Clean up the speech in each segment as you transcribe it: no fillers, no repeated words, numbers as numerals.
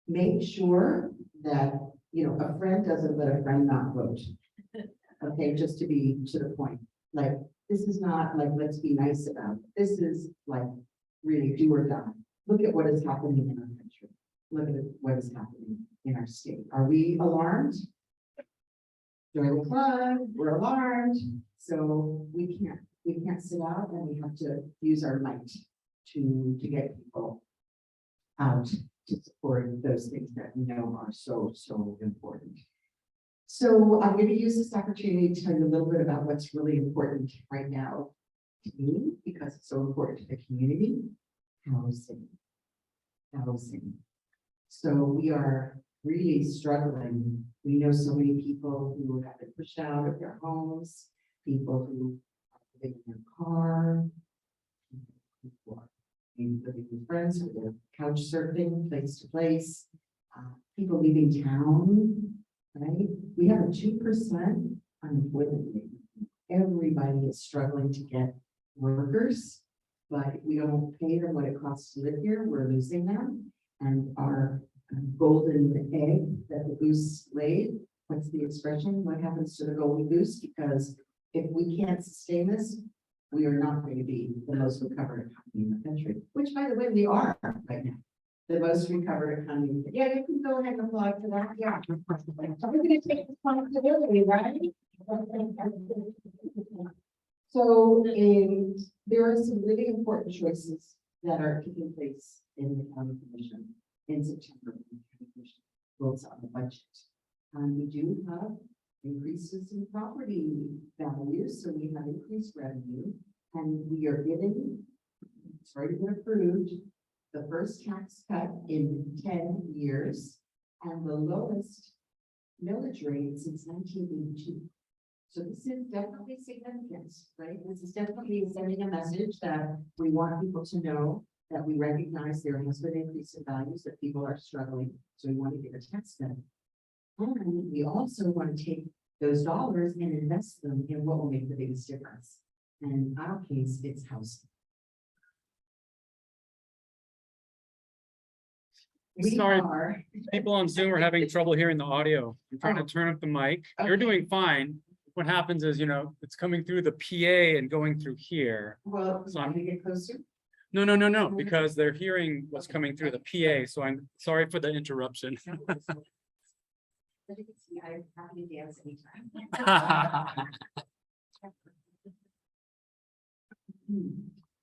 make sure that, a friend doesn't let a friend not vote. Okay, just to be to the point, like, this is not like, let's be nice about it. This is like really do or die. Look at what is happening in our country. Look at what is happening in our state. Are we alarmed? Join the club, we're alarmed. So we can't sit out, and we have to use our might to get people out to support those things that we know are so important. So I'm going to use this opportunity to tell you a little bit about what's really important right now to me, because it's so important to the community. Housing. So we are really struggling. We know so many people who have been pushed out of their homes, people who are living in their car, people are maybe living with friends, or they're couch surfing place to place, people leaving town, right? We have a 2% unemployment rate. Everybody is struggling to get workers, but if we don't pay them what it costs to live here, we're losing them. And our golden egg that the goose laid, what's the expression? What happens to the golden goose? Because if we can't sustain this, we are not going to be the most recovered economy in the country, which, by the way, we are right now. The most recovered economy. Yeah, you can go ahead and apply for that. Yeah. So we're going to take responsibility, right? So there are some really important choices that are taking place in the county commission in September. The county commission votes on the budget. And we do have increases in property values, so we have increased revenue, and we are getting, it's already been approved, the first tax cut in 10 years and the lowest millage rate since 1982. So this is definitely significant, right? This is definitely sending a message that we want people to know that we recognize there has been an increase in values, that people are struggling. So we want to give a tax cut. And we also want to take those dollars and invest them in what will make the biggest difference. And in our case, it's housing. Sorry, people on Zoom are having trouble hearing the audio. I'm trying to turn up the mic. You're Okay. doing fine. What happens is, it's coming through the PA and going through here. Well, So I'm gonna get closer. No, because they're hearing what's coming through the PA. So I'm sorry for the interruption. As you can see, I'm happy to dance anytime.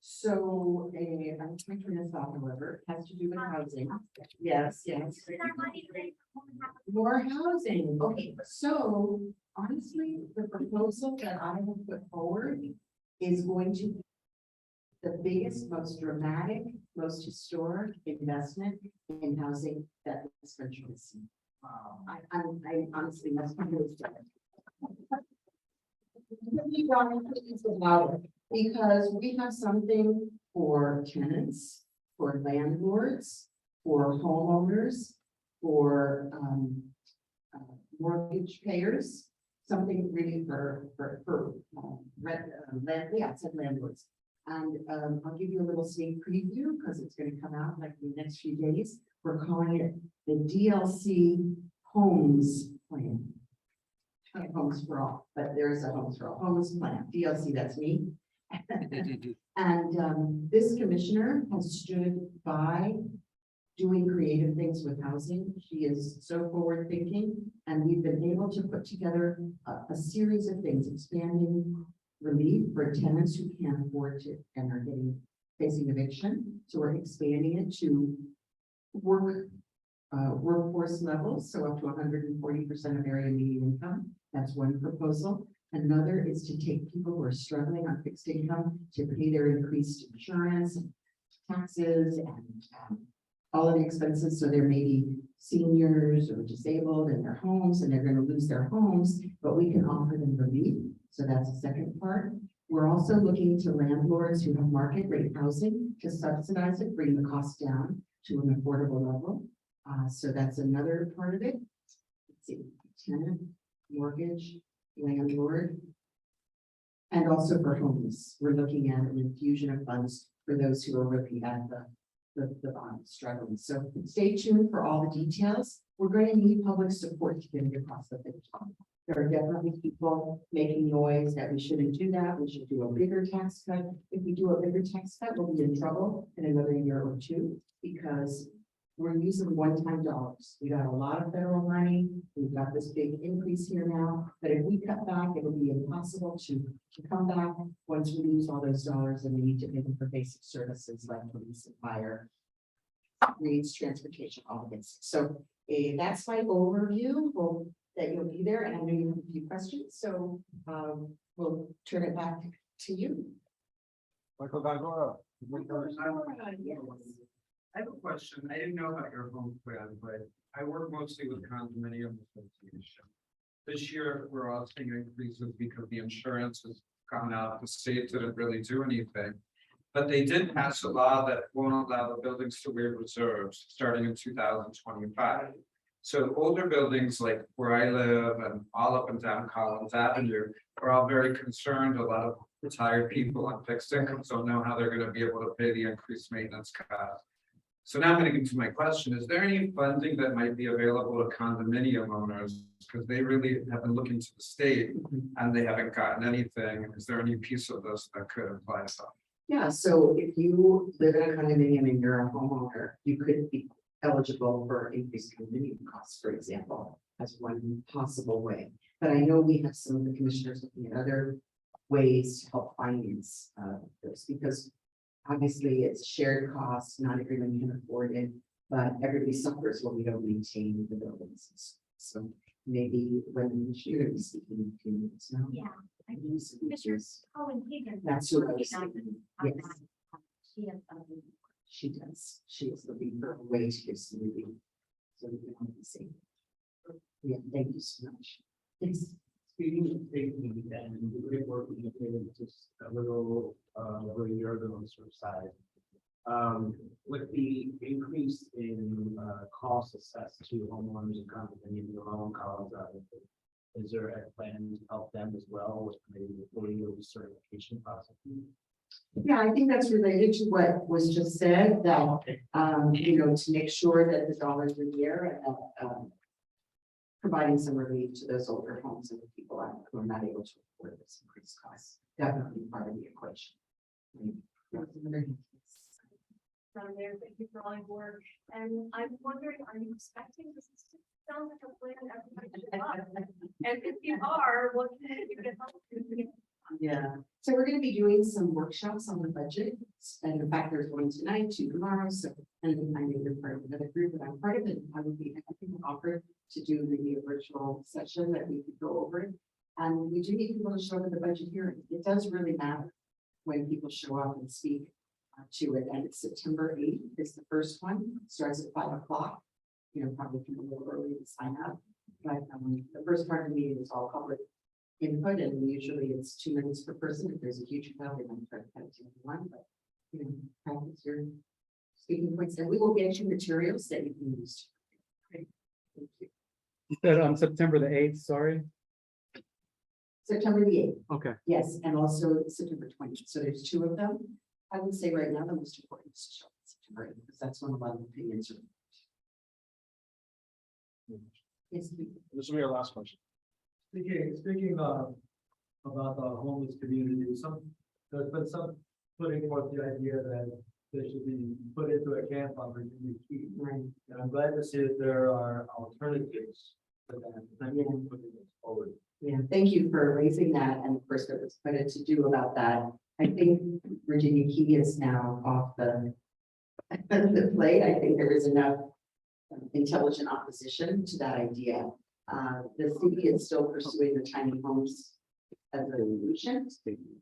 So, I'm trying to turn this off, however, it has to do with housing. Yes. More housing. Okay, so honestly, the proposal that I have put forward is going to be the biggest, most dramatic, most historic investment in housing that this country has seen. I honestly, that's kind of because we have something for tenants, for landlords, for homeowners, for mortgage payers, something really for landlords. And I'll give you a little sneak preview because it's going to come out like in the next few days. We're calling it the DLC Homes Plan. Not Homes for All, but there is a Homes for All Homes Plan. DLC, that's me. And this commissioner has stood by doing creative things with housing. She is so forward thinking, and we've been able to put together a series of things, expanding relief for tenants who can't afford to and are facing eviction. So we're expanding it to workforce levels, so up to 140% of area median income. That's one proposal. Another is to take people who are struggling on fixed income to pay their increased insurance, and taxes, and all of the expenses. So there may be seniors or disabled in their homes, and they're going to lose their homes, but we can offer them relief. So that's the second part. We're also looking to landlords who have market rate housing to subsidize it, bring the cost down to an affordable level. So that's another part of it. Let's see, tenant, mortgage, landlord, and also for homeless. We're looking at an infusion of funds for those who are really at the bond is struggling. So stay tuned for all the details. We're going to need public support to get it across the finish line. There are definitely people making noise that we shouldn't do that. We should do a bigger tax cut. If we do a bigger tax cut, we'll be in trouble in another year or two because we're using one-time dollars. We got a lot of federal money. We've got this big increase here now, but if we cut back, it'll be impossible to come back once we lose all those dollars and we need to pay them for basic services like police and fire, roads, transportation, all of this. So that's my overview. Well, that you'll be there, and I know you have a few questions, so we'll turn it back to you. Michael Gagora. Yes. I have a question. I didn't know about your home plan, but I work mostly with condominium association. This year, we're all seeing increases because the insurance has gone out. The state didn't really do anything. But they did pass a law that won't allow the buildings to waive reserves starting in 2025. So older buildings like where I live and all up and down Collins Avenue are all very concerned. A lot of retired people on fixed incomes don't know how they're going to be able to pay the increased maintenance cost. So now I'm going to get to my question. Is there any funding that might be available to condominium owners? Because they really have been looking to the state and they haven't gotten anything. Is there any piece of this that could apply to? Yeah, so if you live in a condominium and you're a homeowner, you could be eligible for increased condominium costs, for example, as one possible way. But I know we have some of the commissioners looking at other ways to help finance this, because obviously it's shared costs, not everyone can afford it, but everybody suffers when we don't maintain the buildings. So maybe when you're going to be speaking in a few minutes now. Yeah. I Maybe some Mr. features. Colin Higgins. That's what I was thinking. Yes. She has something. She does. She is looking for a way to give some relief. So we can all be safe. Yeah, thank you so much. Yes. Speaking of safety and the great work we did just a little over a year ago on the sort of side. With the increase in costs assessed to homeowners and condominiums in their own Collins Avenue, is there a plan to help them as well with maybe the 40-year certification process? Yeah, I think that's related to what was just said, that, you know, to make sure that the dollars are there and providing some relief to those older homes and the people who are not able to afford this increased costs. Definitely part of the equation. Down there, thank you for all your work. And I'm wondering, are you expecting this to sound like a plan everybody should love? And if you are, what can you get help to? Yeah, so we're gonna be doing some workshops on the budget, and in fact, there's one tonight, two tomorrow, so, and I know you're part of another group, but I'm part of it, I would be, I think, offered to do maybe a virtual session that we could go over it. And we do need people to show up at the budget hearing, it does really matter when people show up and speak to it, and it's September 8th is the first one, starts at 5 o'clock. You know, probably come a little early to sign up, but the first part of the meeting is all public input, and usually it's 2 minutes per person. If there's a huge crowd, they don't try to cut it to one, but you know, practice your speaking points, and we will get you materials that you can use. Okay. Thank you. You said on September the 8th, sorry. September the 8th, Okay. yes, and also September 20th. So there's 2 of them. I would say right now the most important is to show up in September 8th, because that's when a lot of opinions are. Yes, please. This will be our last question. Speaking about the homeless community, there's been some putting forth the idea that they should be put into a camp on Virginia Key. Right. And I'm glad to see that there are alternatives to that. Thank you for putting this forward. Yeah, thank you for raising that, and of course, there was credit to do about that. I think Virginia Key is now off the plate. I think there is enough intelligent opposition to that idea. The city is still pursuing the tiny homes as a solution.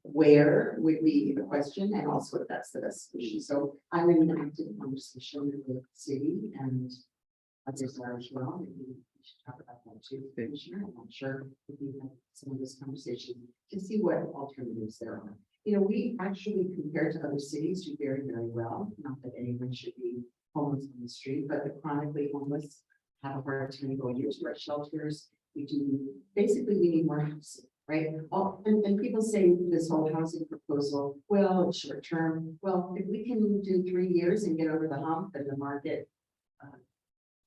Where would be the question, and also if that's the best solution. So I'm in an active conversation with the city and others are as well. Maybe we should talk about that too, Commissioner. I'm not sure if we have some of this conversation to see what alternatives there are. You know, we actually, compared to other cities, do very, very well. Not that anyone should be homeless on the street, but the chronically homeless have a hard time going into our shelters. We do, basically, we need more houses, right? Oh, and people say this whole housing proposal, well, it's short term. Well, if we can do 3 years and get over the hump and the market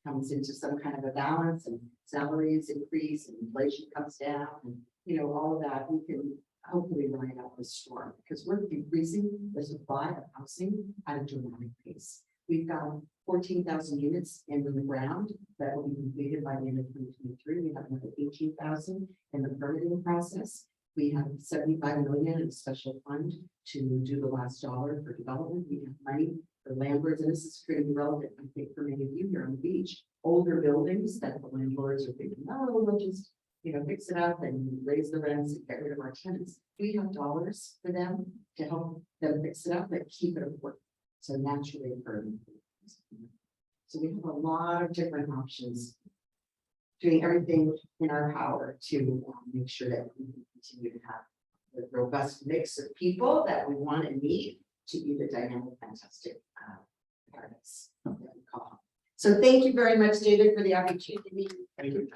comes into some kind of a balance and salaries increase and inflation comes down and, all of that, we can hopefully ride out the storm because we're increasing the supply of housing at a dramatic pace. We've got 14,000 units in the ground that will be completed by the end of 2023. We have another 18,000 in the permitting process. We have 75 million in a special fund to do the last dollar for development. We have money for landlords, and this is pretty relevant, I think, for many of you here on the beach. Older buildings that the landlords are thinking, oh, we'll just, fix it up and raise the rents and get rid of our tenants. We have dollars for them to help them fix it up, but keep it affordable. So naturally, so we have a lot of different options, doing everything in our power to make sure that we can continue to have the robust mix of people that we want and need to be the dynamic, fantastic artists that we call them. So thank you very much, David, for the opportunity. Thank you.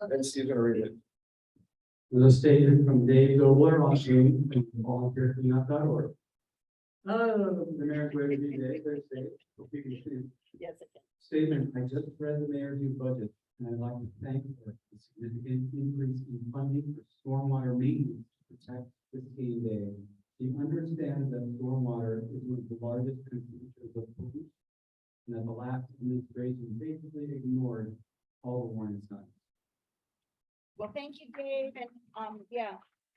And Steve's gonna read it. The statement from Dave Dobler on Zoom, volunteer.org. The mayor's way to be Thursday. Yes. Statement, I just read the mayor's new budget, and I'd like to thank for the significant increase in funding for stormwater maintenance to protect this game day. He understands that stormwater is one of the largest contributors of pollution, and that the last administration basically ignored all the warning signs. Well, thank you, Dave, and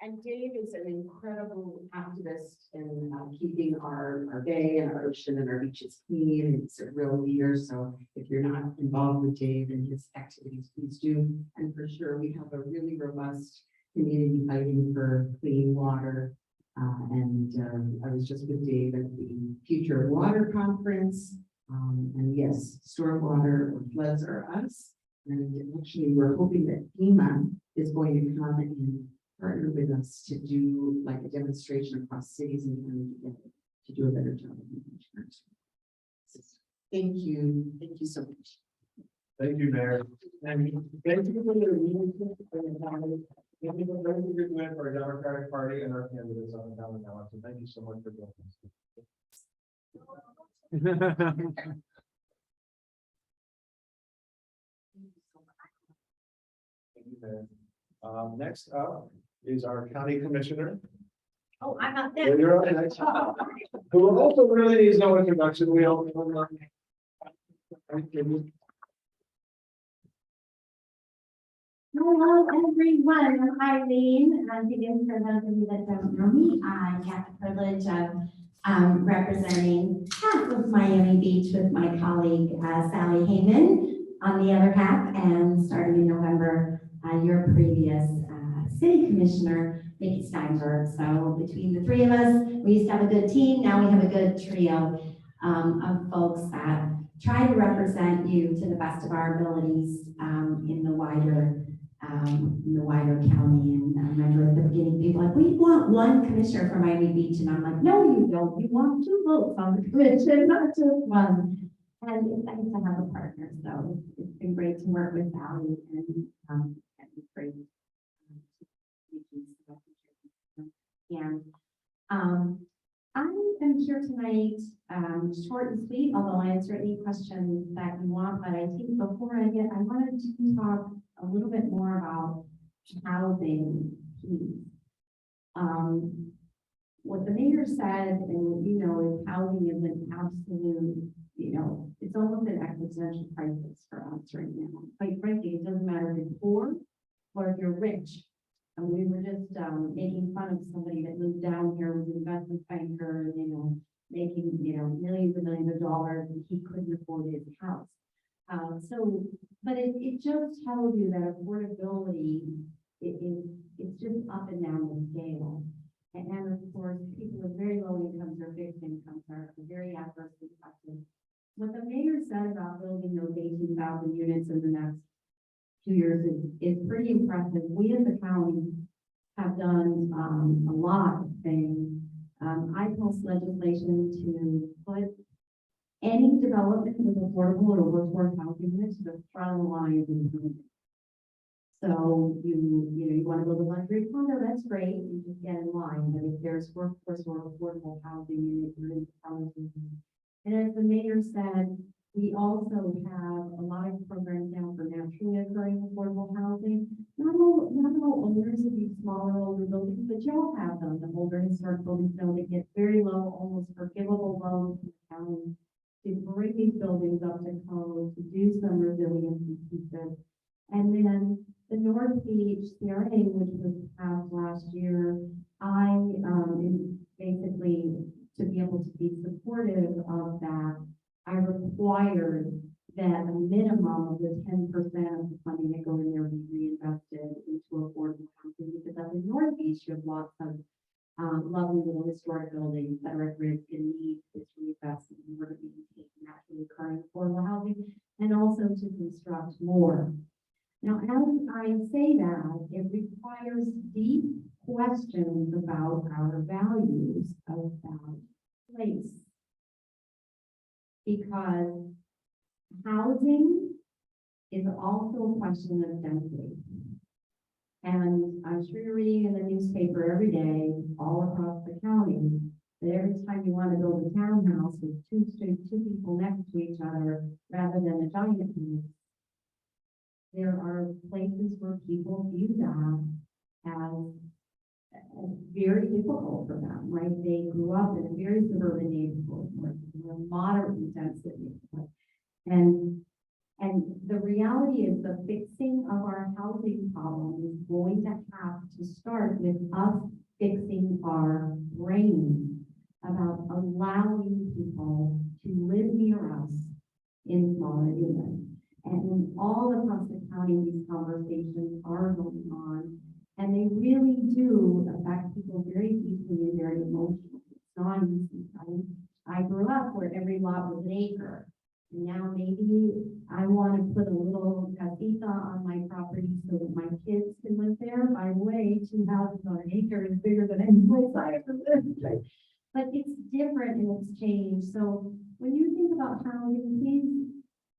and Dave is an incredible activist in keeping our bay and our ocean and our beaches clean, and he's a real leader. So if you're not involved with Dave and his activities, please do. And for sure, we have a really robust community fighting for clean water. I was just with Dave at the Future of Water Conference. And yes, stormwater or floods are us. And actually, we're hoping that FEMA is going to come and partner with us to do like a demonstration across cities and counties together to do a better job of insurance. Thank you. Thank you so much. Thank you, Mayor. And thank you for the leadership and thank you for everything you're doing for our Democratic Party and our candidates on the ballot. So thank you so much for doing this. Thank you, Mayor. Next up is our county commissioner. Oh, I'm not Well, there. you're up next. Who will also really needs no introduction. We all. Hello, everyone. I'm Eileen. Higgins, for those of you that don't know me, I have the privilege of representing half of Miami Beach with my colleague Sally Heyman on the other half, and starting in November, your previous city commissioner, Nikki Steinberg. So between the three of us, we used to have a good team. Now we have a good trio of folks that try to represent you to the best of our abilities in the wider county. And I remember at the beginning, people were like, we want one commissioner for Miami Beach. And I'm like, no, you don't. You want 2 votes on the commission, not just one. And it's nice to have a partner. So it's been great to work with Sally and it's great. And I am here tonight, short and sweet, although I answer any questions that you want. But I think before I wanted to talk a little bit more about housing piece. What the mayor said, and what you know, is housing is an absolute, it's almost an existential crisis for us right now. Quite frankly, it doesn't matter if you're poor or if you're rich. And we were just making fun of somebody that moved down here with an investment banker, making, millions and millions of dollars, and he couldn't afford his house. But it just tells you that affordability it's just up and down the scale. And of course, people with very low incomes or fixed incomes are very adversely affected. What the mayor said about building those 18,000 units in the next 2 years is pretty impressive. We as the county have done a lot of things. I passed legislation to put any development with affordable or workforce housing units to the front of the line of the development. So you want to build a luxury condo, that's great, you just get in line, but if there's workforce or affordable housing unit, you're in front of the line. And as the mayor said, we also have a lot of programs now for naturally occurring affordable housing. Not all owners of these smaller older buildings, but you all have them. The older historic buildings know they get very low, almost forgivable loans from the county to bring these buildings up to code, to do some resiliency pieces. And then the North Beach CRA, which was passed last year, basically to be able to be supportive of that, I required that a minimum of the 10% of the funding that go in there be reinvested into affordable housing, because up in North Beach, you have lots of lovely little historic buildings that are at risk and need this reinvestment in order to maintain naturally occurring affordable housing, and also to construct more. Now, as I say that, it requires deep questions about our values of that place. Because housing is also a question of density. And I'm sure you're reading in the newspaper every day, all across the county, that every time you want to build a townhouse with two people next to each other, rather than a giant house, there are places where people view that as very difficult for them, right? They grew up in a very suburban neighborhood, or moderate density. And the reality is the fixing of our housing problem is going to have to start with us fixing our brain about allowing people to live near us in smaller units. And all across the county, these conversations are going on. And they really do affect people very deeply and very emotionally. It's not easy, right? I grew up where every lot was an acre. And now maybe I want to put a little casita on my property so that my kids can live there. By the way, 2 houses on an acre is bigger than any place I ever lived, right? But it's different and it's changed. So when you think about housing, please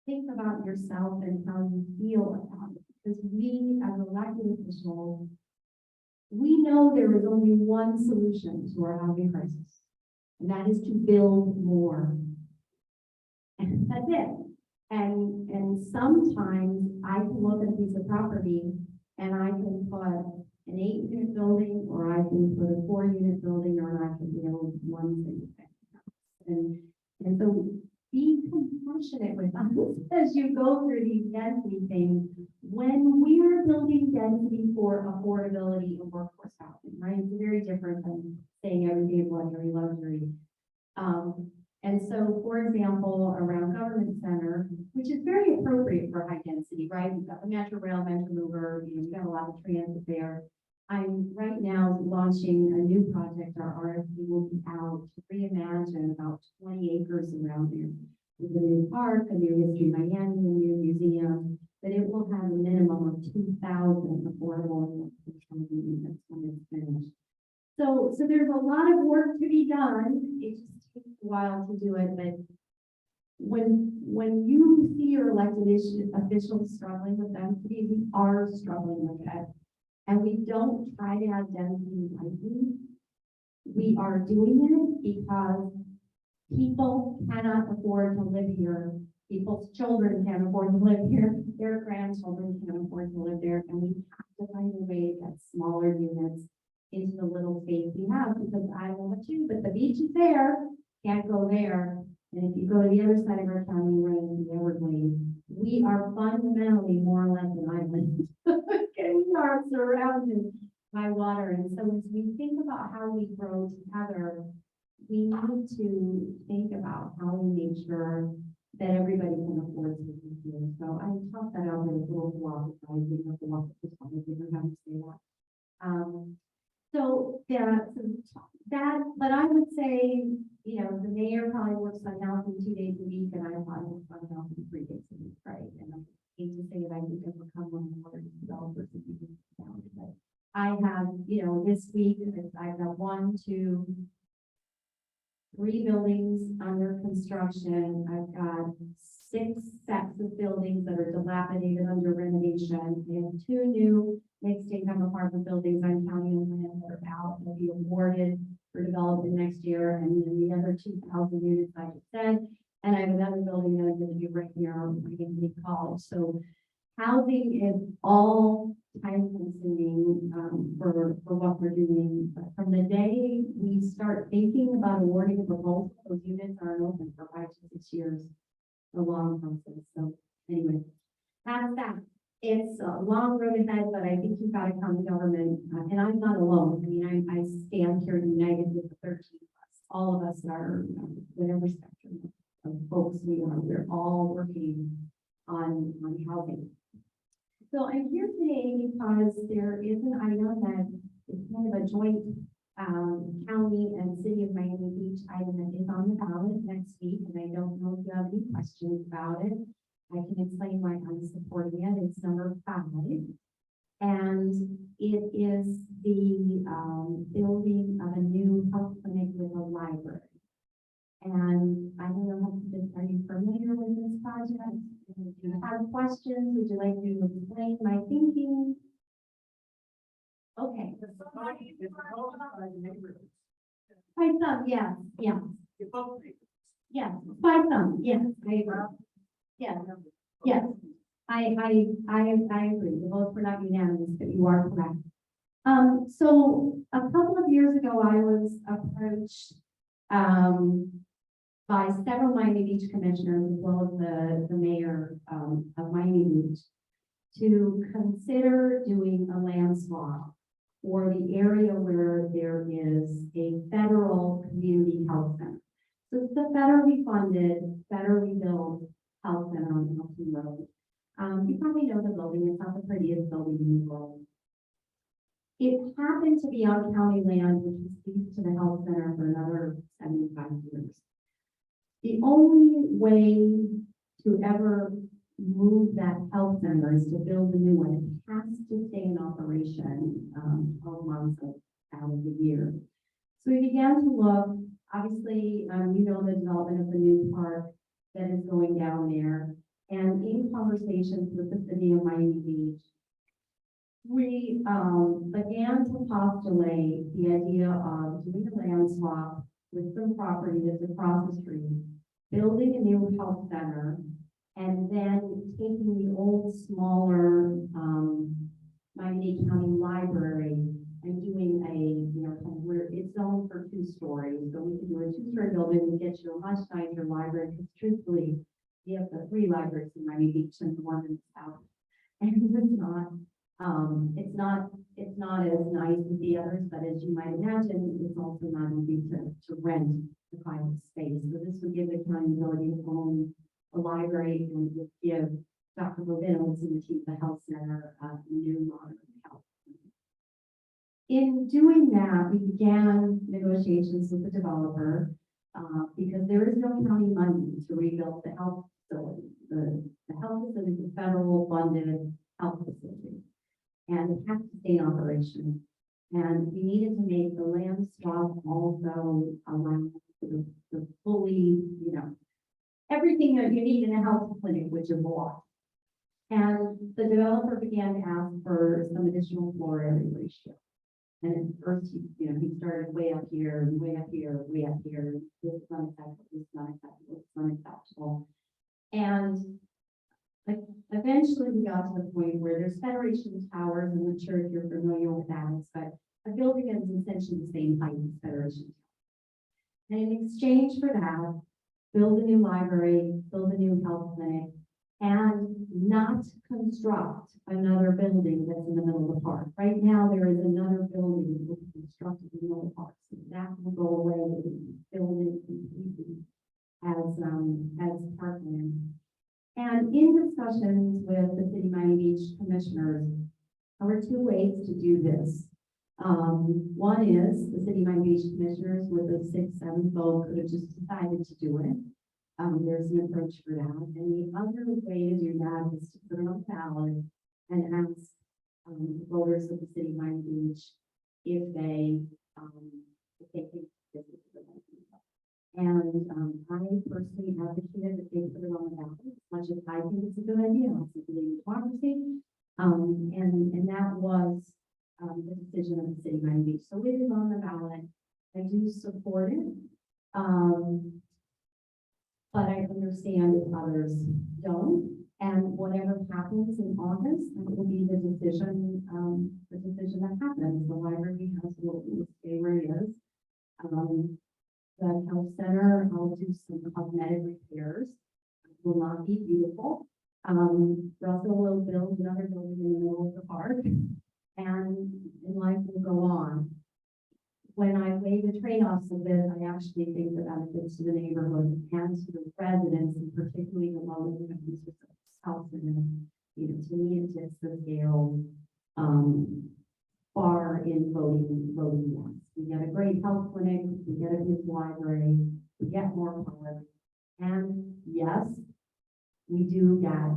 think about yourself and how you feel about it. Because we, as elected officials, we know there is only one solution to our housing crisis, and that is to build more. And that's it. And sometimes I can look at a piece of property and I can put an 8-unit building, or I can put a 4-unit building, or I can build one single family house. And so be compassionate with us as you go through these density things. When we are building density for affordability and workforce housing, right? It's very different than saying everything is luxury. And so, for example, around Government Center, which is very appropriate for high density, right? We've got the Metro Rail, Metro Mover, we've got a lot of transit there. I'm right now launching a new project. Our RFP will be out to reimagine about 20 acres around there with a new park, a new History Miami, a new museum, but it will have a minimum of 2,000 affordable units when it's finished. So there's a lot of work to be done. It just takes a while to do it, but when you see your elected officials struggling with density, we are struggling with it. And we don't try to add density lightly. We are doing it because people cannot afford to live here. People's children can't afford to live here. Their grandchildren can't afford to live there. And we have to find a way to get smaller units into the little space we have, because I don't know about you, but the beach is there, can't go there. And if you go to the other side of our county, right in the Everglades, we are fundamentally more or less an island. Okay, we are surrounded by water. And so as we think about how we grow together, we need to think about how we make sure that everybody can afford to live here. So I talked that out there with a little block, so I didn't have to walk this one, I didn't have to say that. So yeah, so that, but I would say, you know, the mayor probably works on housing 2 days a week, and I probably work on housing 3 days a week, right? And I hate to say that I think I've become one of the more developers of these down, but I have, you know, this week I've got 1, 2, 3 buildings under construction. I've got 6 sets of buildings that are dilapidated under renovation. We have 2 new mixed income apartment buildings on county land that are out, will be awarded for development next year, and then the other 2,000 units, like I said. And I have another building that I'm gonna do right here on Higgins College. So housing is all time consuming, for what we're doing. But from the day we start thinking about awarding a proposal, those units aren't open for 5 to 6 years. A long process. So anyway, that's that. It's a long road ahead, but I think you've got a county government, and I'm not alone. I mean, I stand here united with the 13 of us. All of us are, whatever spectrum of folks we are, we're all working on housing. So I'm here today because there is an item that is kind of a joint county and city of Miami Beach item that is on the ballot next week, and I don't know if you have any questions about it. I can explain why I'm supporting it. It's number 5. And it is the building of a new health clinic with a library. And I don't know, are you familiar with this project? If you have questions, would you like me to explain my thinking? Okay. By some, yes, yes. Yes, by some, yes, I agree. Yes, yes. I agree. The votes were not unanimous, but you are correct. So a couple of years ago, I was approached, by several Miami Beach commissioners, as well as the mayor, of Miami Beach, to consider doing a land swap for the area where there is a federal community health center. So it's the federally funded, federally built health center on Hilton Road. You probably know the building. It's not the prettiest building in the world. It happened to be on county land, which was leased to the health center for another 75 years. The only way to ever move that health center is to build a new one. It has to stay in operation 12 months out of the year. So we began to look, obviously, you know the development of the new park that is going down there. And in conversations with the city of Miami Beach, we began to postulate the idea of doing a land swap with some property that's across the street, building a new health center, and then taking the old, smaller Miami County Library and doing kind of where it's zoned for 2 stories. So we can do a 2-story building and get you a much nicer library, because truthfully, we have the 3 libraries in Miami Beach and the one in the south. And it's not as nice as the others, but as you might imagine, it's also not easy to rent the private space. So this would give the county ability to own a library, and would give Dr. Levine and the team the health center new modern health. In doing that, we began negotiations with the developer because there is no county money to rebuild the health facility. The health facility is a federal funded health facility, and it has to stay in operation. And we needed to make the land swap also around the fully, everything that you need in a health clinic, which is a lot. And the developer began to ask for some additional floor area ratio. And at first, he started way up here, and way up here, way up here. This is unacceptable, this is unacceptable, this is unacceptable. And eventually we got to the point where there's Federation Towers. I'm not sure if you're familiar with that, but a building is essentially the same height as Federation Towers. And in exchange for that, build a new library, build a new health clinic, and not construct another building that's in the middle of the park. Right now, there is another building that's constructed in the middle of the park. So that will go away and build it completely as parkland. And in discussions with the City of Miami Beach commissioners, there were 2 ways to do this. One is the City of Miami Beach commissioners with a 6-7 vote could have just decided to do it. There's an approach for that. And the other way to do that is to put it on the ballot and ask the voters of the City of Miami Beach if they think this is the right thing. personally advocated that they put it on the ballot, as much as I think it's a good idea, it's a good democracy. And that was, the decision of the city of Miami Beach. So it is on the ballot. I do support it. But I understand if others don't. And whatever happens in August, that will be the decision that happens. The library will stay where it is. The health center, I'll do some cosmetic repairs. It will not be beautiful. Russell will build another building in the middle of the park, and life will go on. When I weigh the trade-offs of this, I actually think the benefits to the neighborhood and to the residents, and particularly the low income users of this house, and you know, to me, it tips the scale far in voting yes. We get a great health clinic, we get a good library, we get more park, and yes, we do get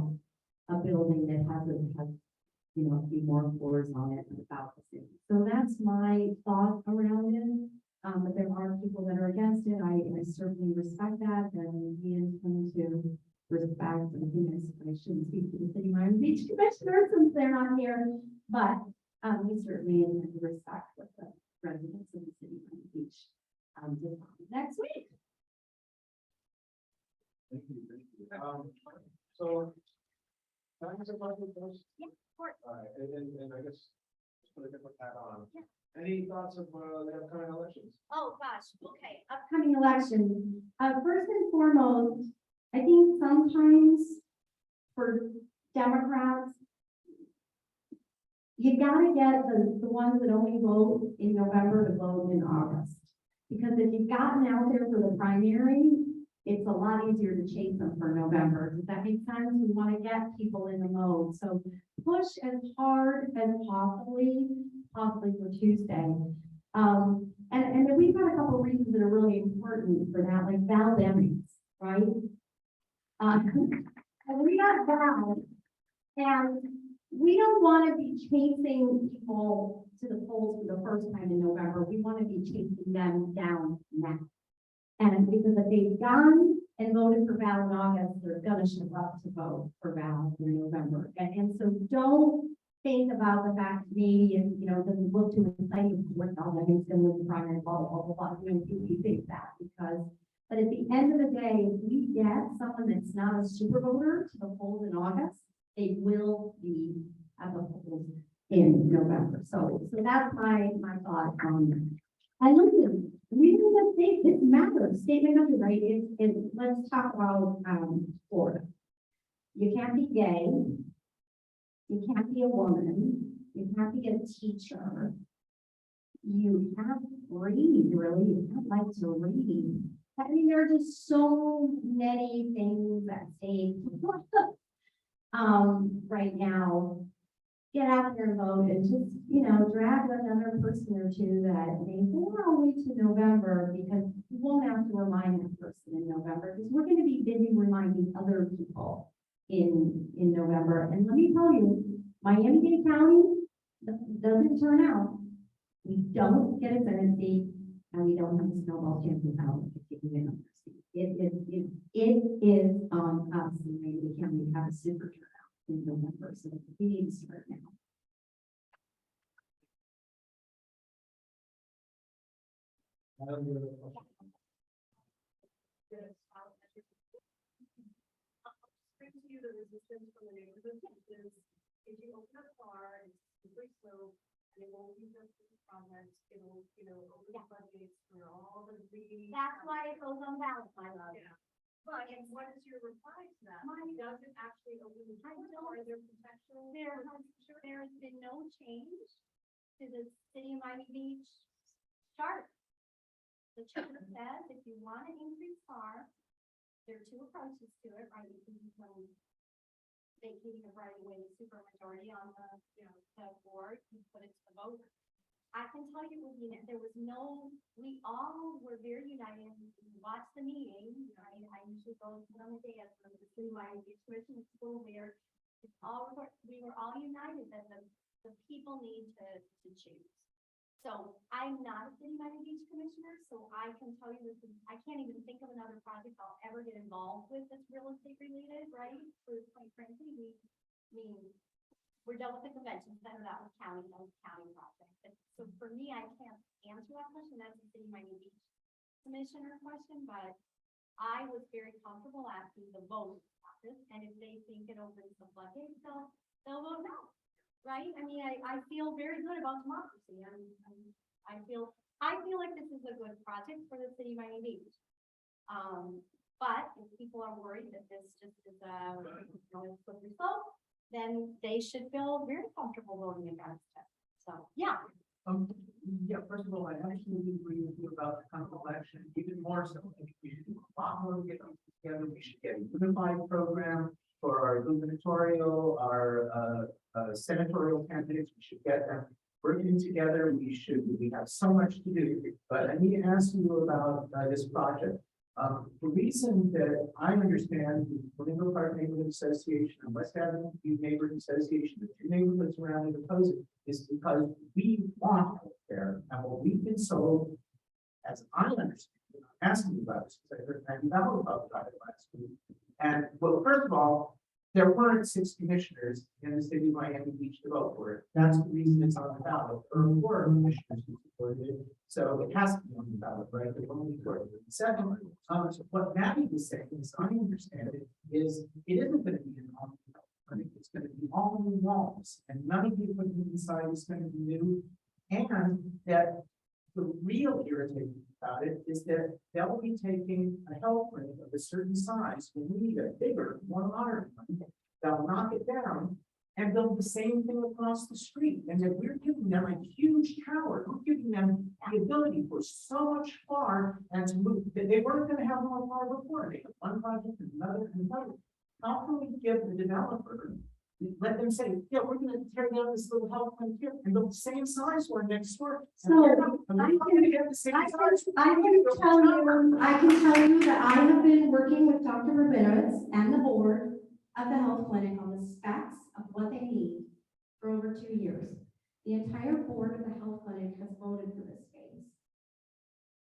a building that has you know, a few more floors on it about the city. So that's my thought around it. But there are people that are against it. I certainly respect that, and we intend to respect. I think I shouldn't speak to the city of Miami Beach commissioners since they're not here, but we certainly intend to respect what the residents of the city of Miami Beach decide next week. Thank you. So. Can I ask a question first? Yeah, of course. All right, and I guess just put a different hat on. Yeah. Any thoughts of the upcoming elections? Oh, gosh, okay. Upcoming election, first and foremost, I think sometimes for Democrats, you gotta get the ones that only vote in November to vote in August. Because if you've gotten out there for the primary, it's a lot easier to chase them for November. Does that make sense? We want to get people in the mode. So push as hard as possibly for Tuesday. And we've got a couple of reasons that are really important for that, like Val Demings, right? And we got Val, and we don't want to be chasing people to the polls for the first time in November. We want to be chasing them down now. And because if they've gone and voted for Val in August, they're gonna show up to vote for Val in November. And so don't think about the fact maybe, if, you know, it doesn't look too exciting for what Val Demings gonna win the primary, blah, blah, blah, blah. You know, you think that because, but at the end of the day, if we get someone that's not a super voter to the polls in August, they will be at the polls in November. So that's my thought on that. I listen, we do the state, it matters, statement of the right is, let's talk about, Florida. You can't be gay, you can't be a woman, you can't be a teacher. You can't read, really, you can't like to read. I mean, there are just so many things that say, right now. Get out there and vote and just, you know, drag another person or two that may, well, I'll wait to November because you won't have to remind that person in November because we're going to be busy reminding other people in November. And let me tell you, Miami-Dade County doesn't turn out. We don't get a Senate seat and we don't have a snowball chances out of getting another seat. It is on us in Miami-Dade County to have a super turnout in November, so we need to start now. Brings you the resistance from the neighborhood is if you open a car and it's super slow and it won't be just the comments, it'll, you know, open the floodgates for all the reading. That's why it goes on ballot, my love. Yeah. But and what is your reply to that? Mine does it actually open the I door don't- or is there protection? There has been no change to the city of Miami Beach chart. The charter says if you want to increase FAR, there are two approaches to it, right? You can become vacating the right away, super majority on the, you know, the board, you put it to the vote. I can tell you, there was no, we all were very united. We watched the meeting. I usually go and put on the dance for the city Miami Beach Commission, it's still there. We were all united that the people need to choose. So I'm not a city Miami Beach commissioner. director, so I can tell you this, I can't even think of another project I'll ever get involved with that's real estate related, right? For quite frankly, we're done with the convention center, that was county project. So for me, I can't answer that question, that's the City Miami Beach Commissioner question, but I was very comfortable asking the vote office, and if they think it opens the floodgates, they'll vote no. Right? I mean, I feel very good about democracy. I feel like this is a good project for the City of Miami Beach. But if people are worried that this just is a, slippery slope, then they should feel very comfortable voting against it. So, yeah. Yeah, first of all, I absolutely agree with you about the council election, even more so. I think we should do a lot more to get them together. We should get a unified program for our gubernatorial, our senatorial candidates. We should get them working together. We have so much to do, but I need to ask you about this project. The reason that I understand the Flamingo Park Neighborhood Association and West Avenue Neighborhood Association, the two neighborhoods around it oppose it, is because we want health care. And what we've been sold, as I understand it, I'm asking you about this because I heard Patty Bell about it last week. And well, first of all, there weren't 6 commissioners in the City of Miami Beach to vote for it. That's the reason it's on the ballot. There were 4 commissioners who supported it, so it has to be on the ballot, right? There's only 4. Second, what Maddie was saying, as I understand it, is it isn't going to be an on-the-ballot clinic. It's going to be all new walls, and none of the equipment inside is going to be new. And that the real irritating about it is that they'll be taking a health clinic of a certain size, when we need a bigger, more modern one. They'll knock it down and build the same thing across the street. And that we're giving them a huge tower. We're giving them the ability for so much far and to move. They weren't going to have more far before. They had one project and another and another. How can we give the developer, let them say, yeah, we're going to tear down this little health clinic here and build the same size one next door. So I can tell you that I have been working with Dr. Rabinowitz and the board of the health clinic on the specs of what they need for over 2 years. The entire board of the health clinic has voted for this space.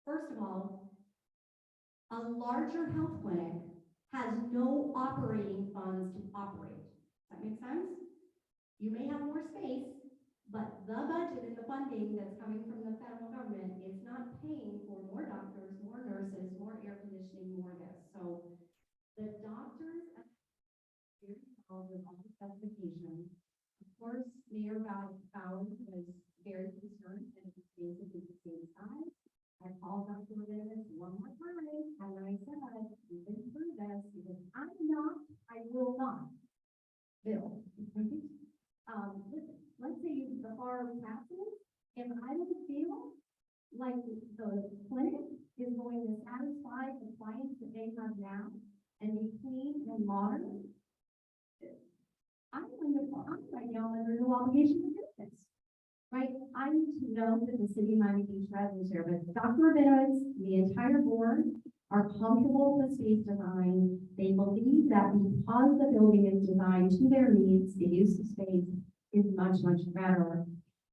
First of all, a larger health clinic has no operating funds to operate. Does that make sense? You may have more space, but the budget and the funding that's coming from the federal government is not paying for more doctors, more nurses, more air conditioning, more this. So the doctors are very involved with all the specifications. Of course, Mayor Bowden was very concerned that it was basically the same size. I called Dr. Rabinowitz one more time, and I said, we've been through this because I will not build. Listen, let's say the bar passes, and I don't feel like the clinic is going to satisfy the clients that they have now and be clean and modern. I'm right now under no obligation to do this. Right? I need to know that the City of Miami Beach residents here, but Dr. Rabinowitz, the entire board are comfortable with the space design. They believe that because the building is designed to their needs, the use of space is much, much better.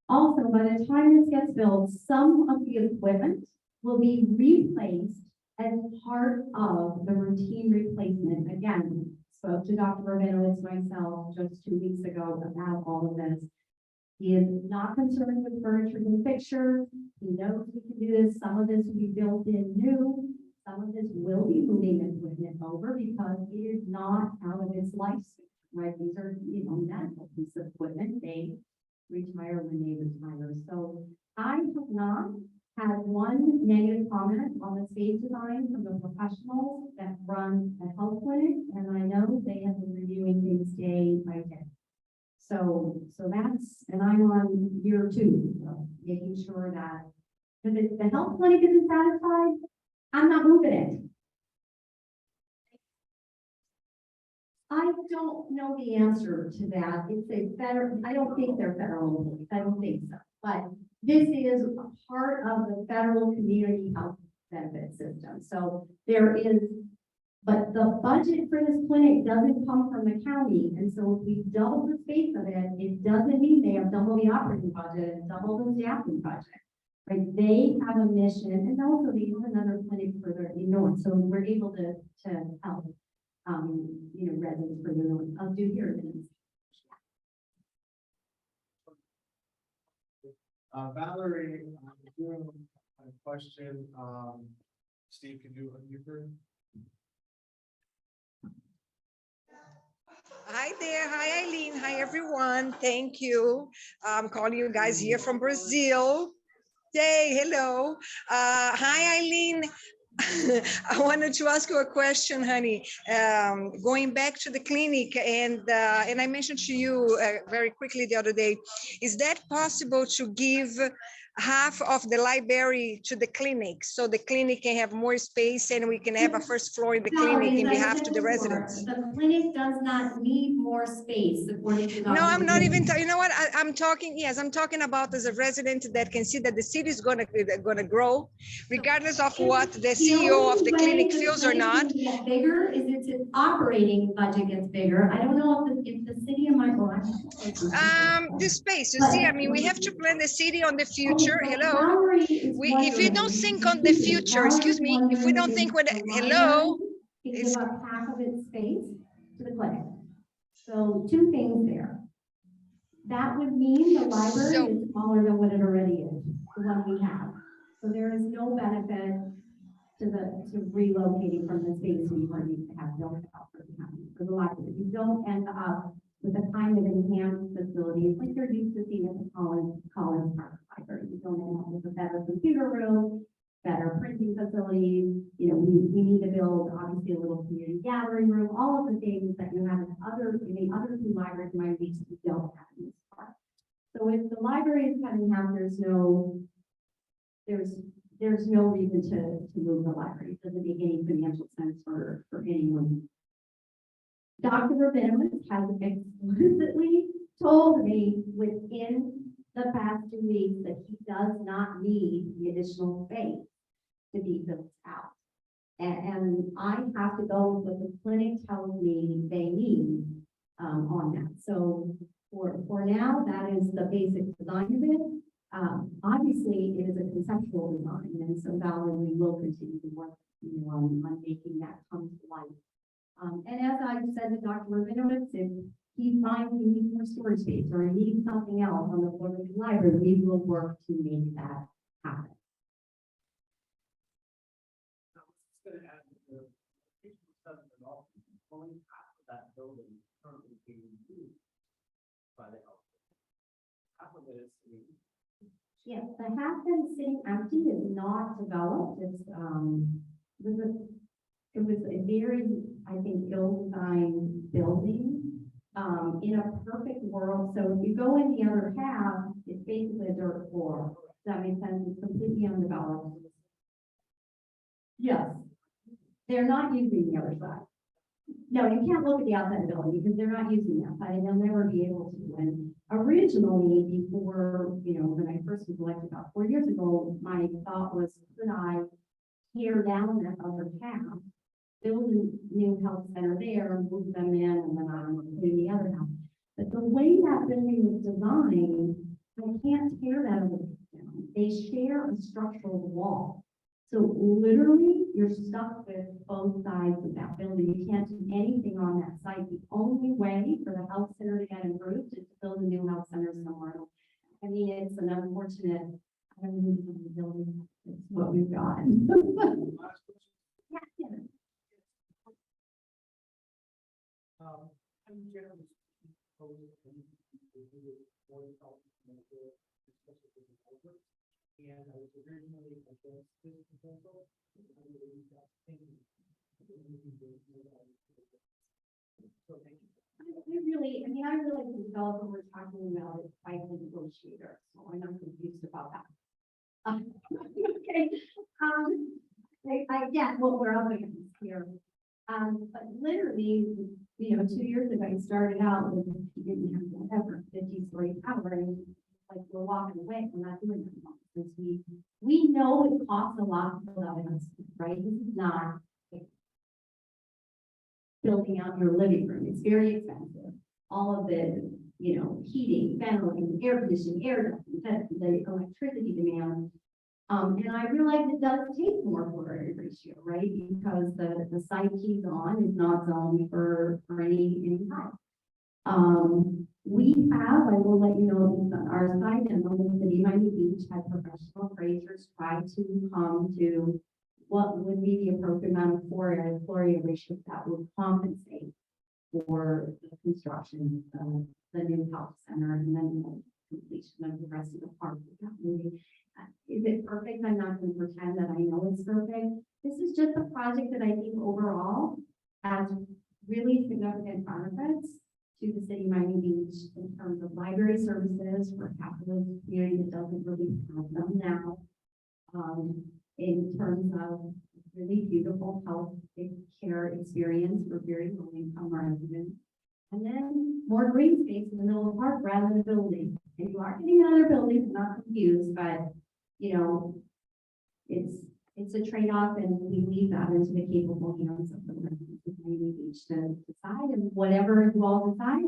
Also, by the time this gets built, some of the equipment will be replaced as part of the routine replacement. Again, spoke to Dr. Rabinowitz myself just 2 weeks ago about all of this. He is not concerned with furniture and fixtures. He knows we can do this. Some of this will be built in new. Some of this will be moving equipment over because it is not out of its lifespan, right? These are, medical pieces of equipment. They retire when they retire. So I have not had one negative comment on the space design from the professionals that run the health clinic, and I know they have been reviewing things day by day. So that's, and I'm on year 2, so making sure that, because if the health clinic isn't satisfied, I'm not moving it. I don't know the answer to that. It's a federal, I don't think they're federal employees. I don't think so. But this is a part of the federal community health benefit system. So there is, but the budget for this clinic doesn't come from the county. And so if we double the space of it, it doesn't mean they have double the operating budget and double the staffing budget. right? They have a mission, and also they have another clinic further north, so we're able to help, residents further north. I'll do here in a minute. Valerie, doing a question, Steve, can you unmute her? Hi there. Hi, Eileen. Hi, everyone. Thank you. I'm calling you guys here from Brazil. Yay. Hello. Hi, Eileen. I wanted to ask you a question, honey. Going back to the clinic, and I mentioned to you very quickly the other day, is that possible to give half of the library to the clinic so the clinic can have more space and we can have a first floor in the clinic in behalf to the residents? The clinic does not need more space according to. No, I'm not even, you know what, I'm talking, yes, I'm talking about as a resident that can see that the city is gonna grow, regardless of what the CEO of the clinic feels or not. Get bigger is its operating budget gets bigger. I don't know if the city of my. The space, you see, I mean, we have to plan the city on the future. Hello. If we don't think on the future, excuse me, if we don't think with, hello. Give up half of its space to the clinic. So 2 things there. That would mean the library is smaller than what it already is, the one we have. So there is no benefit to relocating from the space we already have built out for the library. You don't end up with a kind of enhanced facilities like you're used to seeing at the Collins Park Library. You don't end up with a better computer room, better printing facilities. You know, we need to build obviously a little community gathering room, all of the things that you have in the other 2 libraries in my region you don't have in this park. So if the library is cutting half, there's no reason to move the library. It doesn't make any financial sense for anyone. Dr. Rabinowitz has explicitly told me within the past 2 weeks that he does not need the additional space to be built out. And I have to go with what the clinic tells me they need on that. So for now, that is the basic design of it. Obviously, it is a conceptual design, and so Valerie, we will continue to work on making that come to life. And as I said to Dr. Rabinowitz, if he finds he needs more storage space or he needs something else on the floor of the library, we will work to make that happen. Only half of that building is currently being used by the health. Half of it is being. Yes, the half that is sitting empty is not developed. It was a very, I think, ill-designed building. In a perfect world, so if you go in the other half, it's basically a dirt floor. Does that make sense? It's completely undeveloped. Yes. They're not using the other side. No, you can't look at the outside of the building because they're not using that side and they'll never be able to. And originally, before, when I first was elected about 4 years ago, my thought was, could I tear down that other half, build a new health center there, move them in, and then I'm putting the other half. But the way that building was designed, I can't tear that other down. They share a structural wall. So literally, you're stuck with both sides of that building. You can't do anything on that site. The only way for the health center to get improved is to build a new health center somewhere else. I mean, it's an unfortunate, I don't know the building, it's what we've got. And I was originally against this proposal. So thank you. I really can develop what we're talking about is private negotiator, so I'm not confused about that. Okay, I get what we're up against here. But literally, 2 years ago, I started out with, you didn't have whatever, 50-story tower, and like we're walking away, we're not doing that anymore. Because we know it costs a lot to build out a house, right? This is not like building out your living room. It's very expensive. All of the, heating, ventilating, air conditioning, air ducting, the electricity demand And I realize it does take more floor area ratio, right? Because the site he's on is not zoned for any type. We have, I will let you know, on our site and on the city, Miami Beach had professional appraisers try to come to what would be the appropriate amount of floor area ratio that would compensate for the construction of the new health center and then the completion of the rest of the park. Is it perfect? I'm not going to pretend that I know it's perfect. This is just a project that I think overall has really significant benefits to the city of Miami Beach in terms of library services for a capitalist community that doesn't really have them now. In terms of really beautiful health care experience for very low income residents. And then more green space in the middle of the park rather than a building. And you are getting another building, I'm not confused, but you know, it's a trade-off and we leave that into the capable hands of the residents of Miami Beach to decide, and whatever you all decide,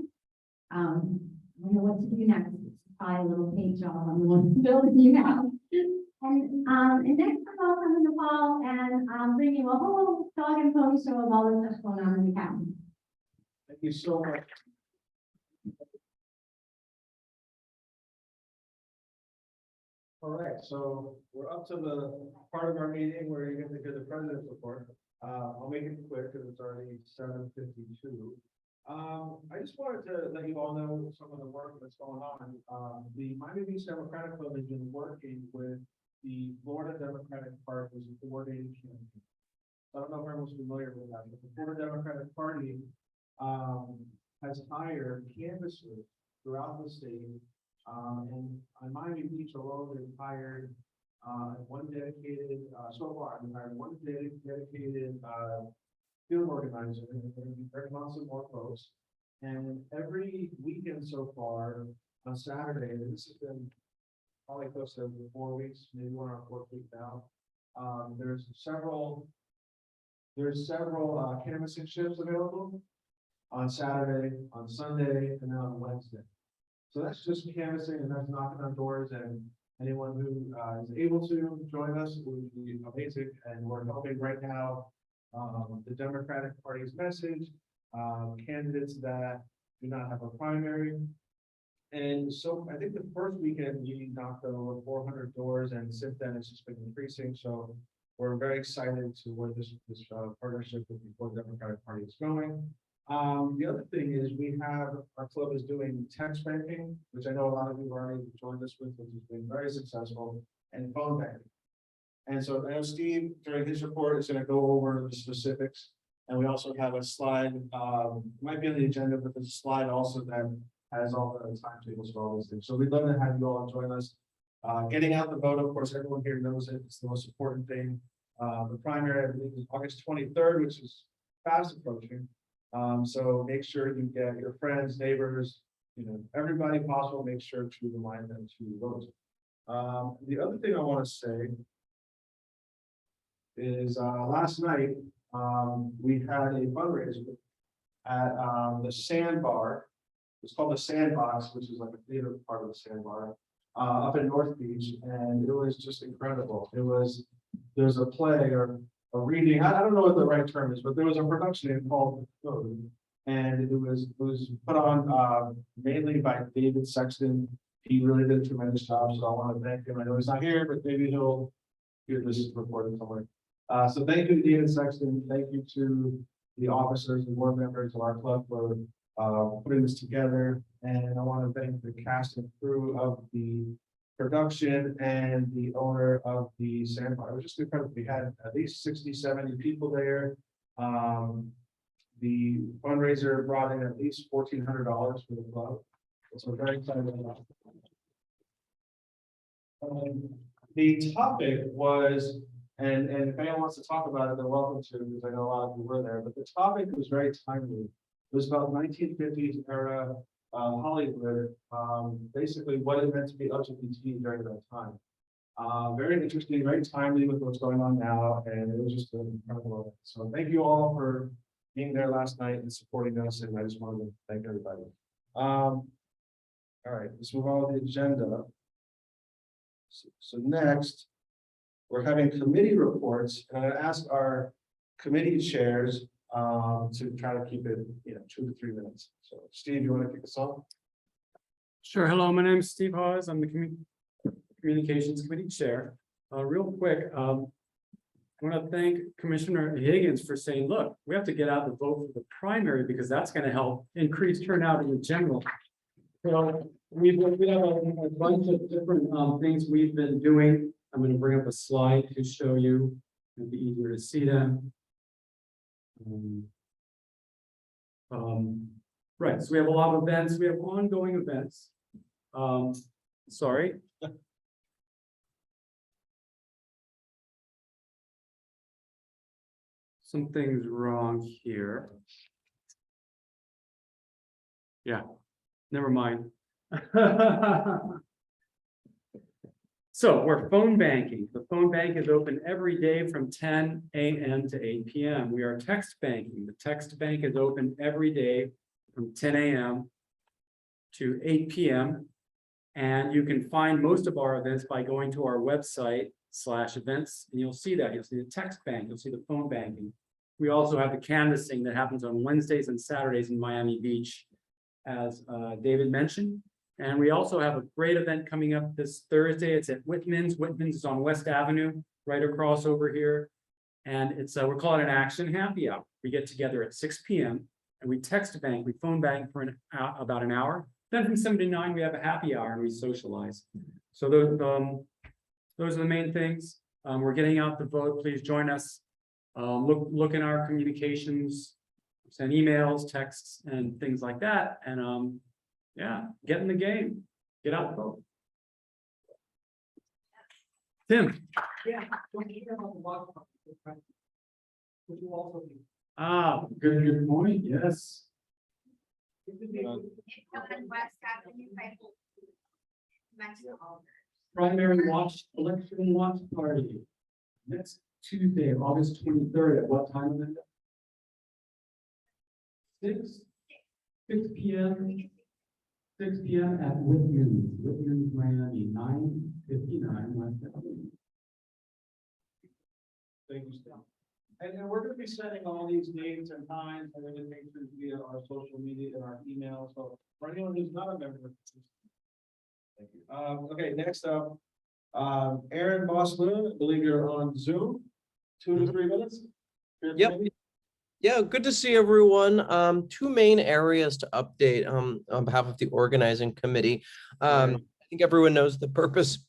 I don't know what to do next. It's probably a little paint job on the one building you have. And next I'll come in the fall and bring you a whole dog and pony show of all the stuff going on in the county. Thank you so much. All right, so we're up to the part of our meeting where you get to hear the president's report. I'll make it quick because it's already 7:52. I just wanted to let you all know some of the work that's going on. The Miami Beach Democratic Club has been working with the Florida Democratic Party's coordinating campaign. I don't know if everyone's familiar with that, but the Florida Democratic Party has hired canvassers throughout the state. And on Miami Beach alone, they've hired one dedicated, so far, they've hired one dedicated field organizer, and they're going to be very lots of more folks. And every weekend so far, on Saturday, and this has been probably close to 4 weeks, maybe we're on our 4th week now. There's several canvassing shifts available on Saturday, on Sunday, and then on Wednesday. So that's just canvassing and that's knocking on doors, and anyone who is able to join us would be amazing. And we're helping right now the Democratic Party's message, candidates that do not have a primary. And so I think the first weekend we knocked on over 400 doors, and since then it's just been increasing. So we're very excited to where this partnership with the Florida Democratic Party is going. The other thing is our club is doing text banking, which I know a lot of you have already joined us with, which has been very successful, and phone banking. And so I know Steve, during his report, is going to go over the specifics. And we also have a slide, might be on the agenda, but there's a slide also that has all the timetables for all those things. So we'd love to have you all join us. Getting out the vote, of course, everyone here knows it. It's the most important thing. The primary, I believe, is August 23rd, which is fast approaching. So make sure you get your friends, neighbors, everybody possible, make sure to remind them to vote. The other thing I want to say is last night we had a fundraiser at the Sandbar. It's called the Sandbox, which is like a theater part of the Sandbar, up in North Beach, and it was just incredible. There's a play or a reading. I don't know what the right term is, but there was a production called The Code, and it was put on mainly by David Sexton. He really did a tremendous job, so I want to thank him. I know he's not here, but maybe he'll hear this recorded somewhere. So thank you to David Sexton. Thank you to the officers and board members of our club for putting this together. And I want to thank the cast and crew of the production and the owner of the Sandbar. It was just incredible. We had at least 60, 70 people there. The fundraiser brought in at least $1,400 for the club. So we're very excited about it. The topic was, and if anyone wants to talk about it, they're welcome to, because I know a lot of you were there, but the topic was very timely. It was about 1950s era Hollywood, basically what it meant to be LGBT during that time. Very interesting, very timely with what's going on now, and it was just an incredible event. So thank you all for being there last night and supporting us, and I just wanted to thank everybody. All right, let's move on to the agenda. So next, we're having committee reports, and I'm gonna ask our committee chairs to try to keep it, 2 to 3 minutes. So Steve, you want to kick us off? Sure. Hello, my name is Steve Hawes. I'm the Communications Committee Chair. Real quick, I want to thank Commissioner Higgins for saying, look, we have to get out the vote for the primary because that's going to help increase turnout in the general. So we have a bunch of different things we've been doing. I'm going to bring up a slide to show you. It'll be easier to see them. Right, so we have a lot of events. We have ongoing events. Sorry. Something's wrong here. Yeah, never mind. So we're phone banking. The phone bank is open every day from 10 a.m. to 8 p.m. We are text banking. The text bank is open every day from 10 a.m. to 8 p.m. And you can find most of our events by going to our website /events, and you'll see that. You'll see the text bank, you'll see the phone banking. We also have the canvassing that happens on Wednesdays and Saturdays in Miami Beach, as David mentioned. And we also have a great event coming up this Thursday. It's at Whitman's. Whitman's is on West Avenue, right across over here. And it's we're calling it an action happy hour. We get together at 6 p.m. and we text bank, we phone bank for about an hour. Then from 7 to 9, we have a happy hour and we socialize. So those are the main things. We're getting out the vote. Please join us. Look in our communications, send emails, texts, and things like that. And yeah, get in the game, get out the vote. Tim. Yeah. Don't you have a lot of- Would you also be? Good point. Yes. Primary watch, election watch party. Next Tuesday, August 23rd, at what time? Amanda? 6 p.m. 6 p.m. at Whitman's, Miami, 959 West Avenue. Thank you, Steve. And we're gonna be sending all these names and times and everything through via our social media and our email, so for anyone who's not a member. Thank you. Okay, next up, Aaron Bossloon, I believe you're on Zoom, 2 to 3 minutes. Yep. Yeah, good to see everyone. Two main areas to update on behalf of the organizing committee. I think everyone knows the purpose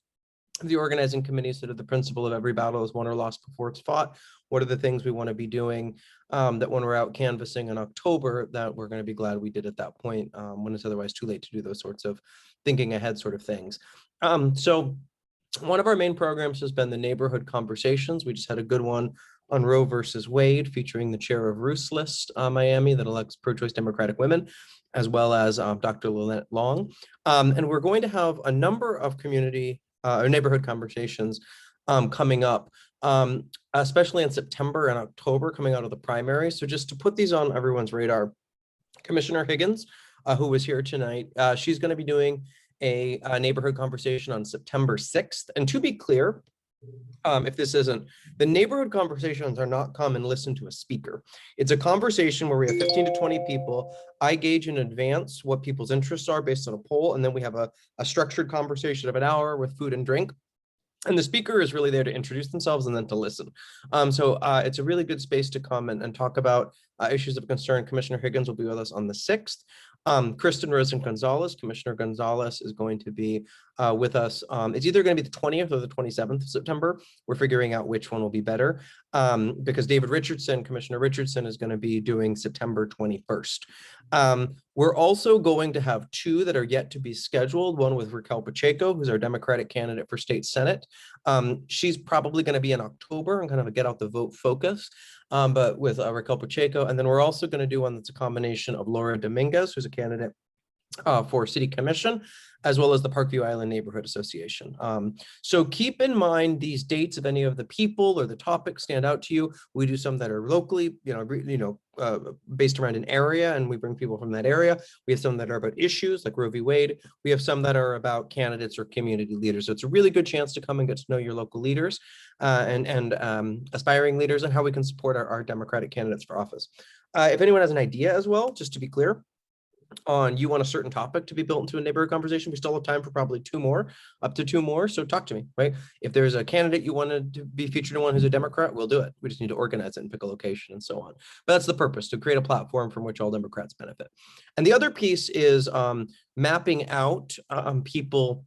of the organizing committee, sort of the principle of every battle is won or lost before it's fought. What are the things we want to be doing that when we're out canvassing in October that we're going to be glad we did at that point when it's otherwise too late to do those sorts of thinking ahead sort of things. So one of our main programs has been the neighborhood conversations. We just had a good one on Roe versus Wade, featuring the chair of Roos List, Miami, that elects pro-choice Democratic women, as well as Dr. Lynette Long. And we're going to have a number of community or neighborhood conversations coming up, especially in September and October, coming out of the primary. So just to put these on everyone's radar, Commissioner Higgins, who was here tonight, she's going to be doing a neighborhood conversation on September 6th. And to be clear, if this isn't, the neighborhood conversations are not come and listen to a speaker. It's a conversation where we have 15 to 20 people. I gauge in advance what people's interests are based on a poll, and then we have a structured conversation of an hour with food and drink. And the speaker is really there to introduce themselves and then to listen. So it's a really good space to come and talk about issues of concern. Commissioner Higgins will be with us on the 6th. Kristen Rosen Gonzalez, Commissioner Gonzalez is going to be with us. It's either going to be the 20th or the 27th of September. We're figuring out which one will be better because David Richardson, Commissioner Richardson, is going to be doing September 21st. We're also going to have two that are yet to be scheduled, one with Raquel Pacheco, who's our Democratic candidate for state Senate. She's probably going to be in October and kind of a get out the vote focus, but with Raquel Pacheco. And then we're also going to do one that's a combination of Laura Dominguez, who's a candidate for City Commission, as well as the Parkview Island Neighborhood Association. So keep in mind these dates if any of the people or the topics stand out to you. We do some that are locally, based around an area, and we bring people from that area. We have some that are about issues like Roe v. Wade. We have some that are about candidates or community leaders. So it's a really good chance to come and get to know your local leaders and aspiring leaders, and how we can support our Democratic candidates for office. If anyone has an idea as well, just to be clear, on you want a certain topic to be built into a neighborhood conversation, we still have time for probably up to two more. So talk to me, right? If there's a candidate you wanted to be featured in one who's a Democrat, we'll do it. We just need to organize it and pick a location and so on. But that's the purpose, to create a platform from which all Democrats benefit. And the other piece is mapping out people,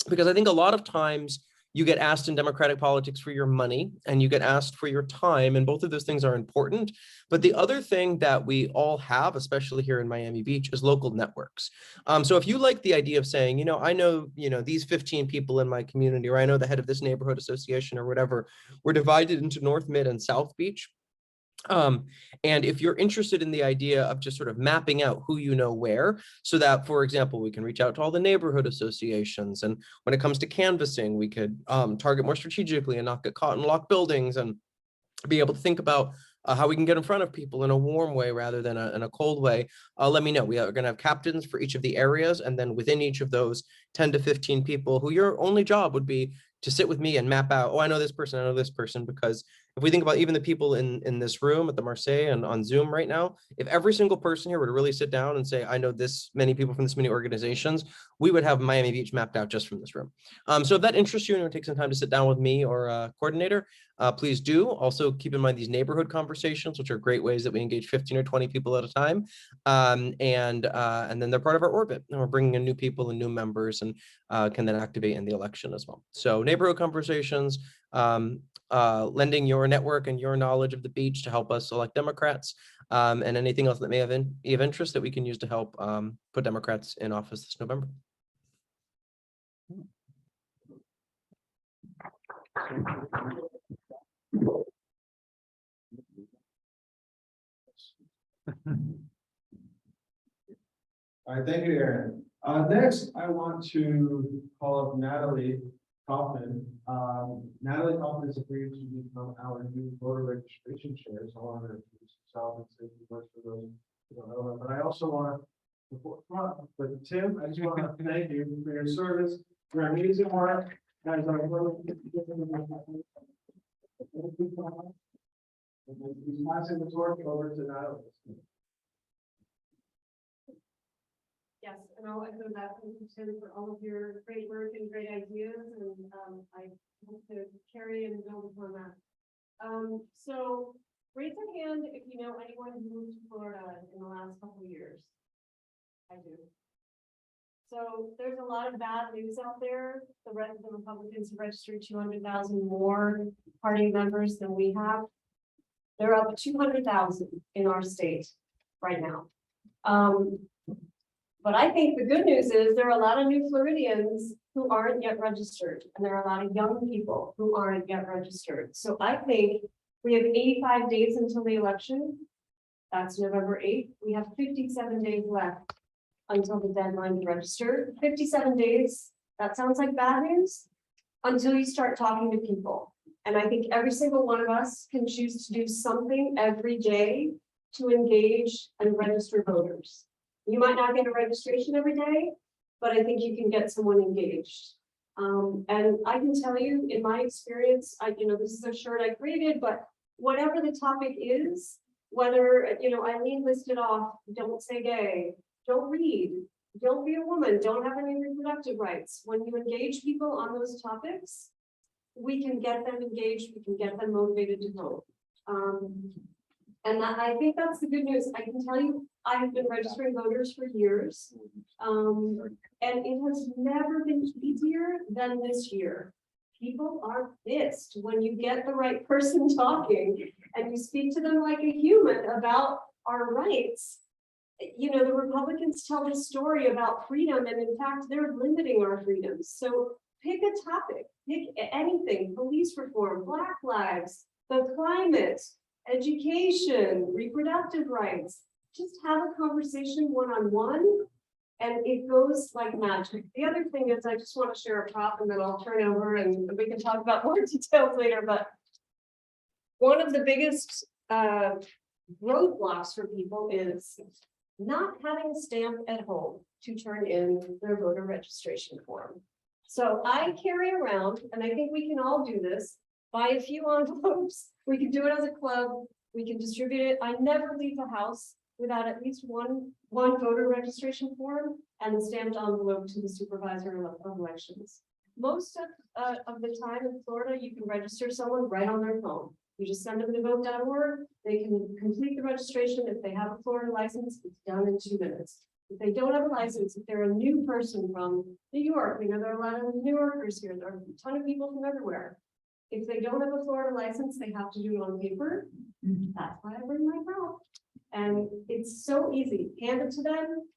because I think a lot of times you get asked in Democratic politics for your money and you get asked for your time, and both of those things are important. But the other thing that we all have, especially here in Miami Beach, is local networks. So if you like the idea of saying, I know, these 15 people in my community, or I know the head of this neighborhood association or whatever, we're divided into North, Mid, and South Beach. And if you're interested in the idea of just sort of mapping out who you know where, so that, for example, we can reach out to all the neighborhood associations, and when it comes to canvassing, we could target more strategically and not get caught in locked buildings, and be able to think about how we can get in front of people in a warm way rather than in a cold way. Let me know. We are going to have captains for each of the areas, and then within each of those 10 to 15 people who your only job would be to sit with me and map out, I know this person, I know this person. Because if we think about even the people in this room at the Marseille and on Zoom right now, if every single person here were to really sit down and say, I know this many people from this many organizations, we would have Miami Beach mapped out just from this room. So if that interests you and it would take some time to sit down with me or a coordinator, please do. Also keep in mind these neighborhood conversations, which are great ways that we engage 15 or 20 people at a time. And then they're part of our orbit, and we're bringing in new people and new members, and can then activate in the election as well. So neighborhood conversations, lending your network and your knowledge of the beach to help us elect Democrats, and anything else that may have be of interest that we can use to help put Democrats in office this November. All right, thank you, Aaron. Next, I want to call up Natalie Kaufman. Natalie Kaufman has agreed to become our new voter registration chair. So I want to introduce herself and say a few words for those who don't know her. But I also want to, but Tim, I just want to thank you for your service, your amazing work as our He's passing the torch over to Natalie. Yes, and I'll echo that. Thank you, Tim, for all of your great work and great ideas, and I hope to carry and build upon that. So raise your hand if you know anyone who moved to Florida in the last couple of years. I do. So there's a lot of bad news out there. The Republicans have registered 200,000 more party members than we have. They're up 200,000 in our state right now. But I think the good news is there are a lot of new Floridians who aren't yet registered, and there are a lot of young people who aren't yet registered. So I think we have 85 days until the election. That's November 8th. We have 57 days left until the deadline to register. 57 days, that sounds like bad news until you start talking to people. And I think every single one of us can choose to do something every day to engage and register voters. You might not get a registration every day, but I think you can get someone engaged. And I can tell you, in my experience, this is a shirt I created, but whatever the topic is, whether, Eileen listed off, don't say gay, don't read, don't be a woman, don't have any reproductive rights. When you engage people on those topics, we can get them engaged, we can get them motivated to vote. And I think that's the good news. I can tell you, I have been registering voters for years, and it has never been easier than this year. People are pissed when you get the right person talking and you speak to them like a human about our rights. The Republicans tell this story about freedom, and in fact, they're limiting our freedoms. So pick a topic, pick anything: police reform, Black lives, the climate, education, reproductive rights. Just have a conversation one-on-one And it goes like magic. The other thing is, I just want to share a prop and then I'll turn over and we can talk about more details later, but one of the biggest roadblocks for people is not having a stamp at home to turn in their voter registration form. So I carry around, and I think we can all do this, buy a few envelopes. We can do it as a club. We can distribute it. I never leave the house without at least one voter registration form and a stamped envelope to the supervisor of elections. Most of the time in Florida, you can register someone right on their phone. You just send them to vote.org. They can complete the registration. If they have a Florida license, it's done in 2 minutes. If they don't have a license, if they're a new person from New York, there are a lot of New Yorkers here. There are a ton of people from everywhere. If they don't have a Florida license, they have to do it on paper. That's why I bring my prop. And it's so easy. Hand it to them.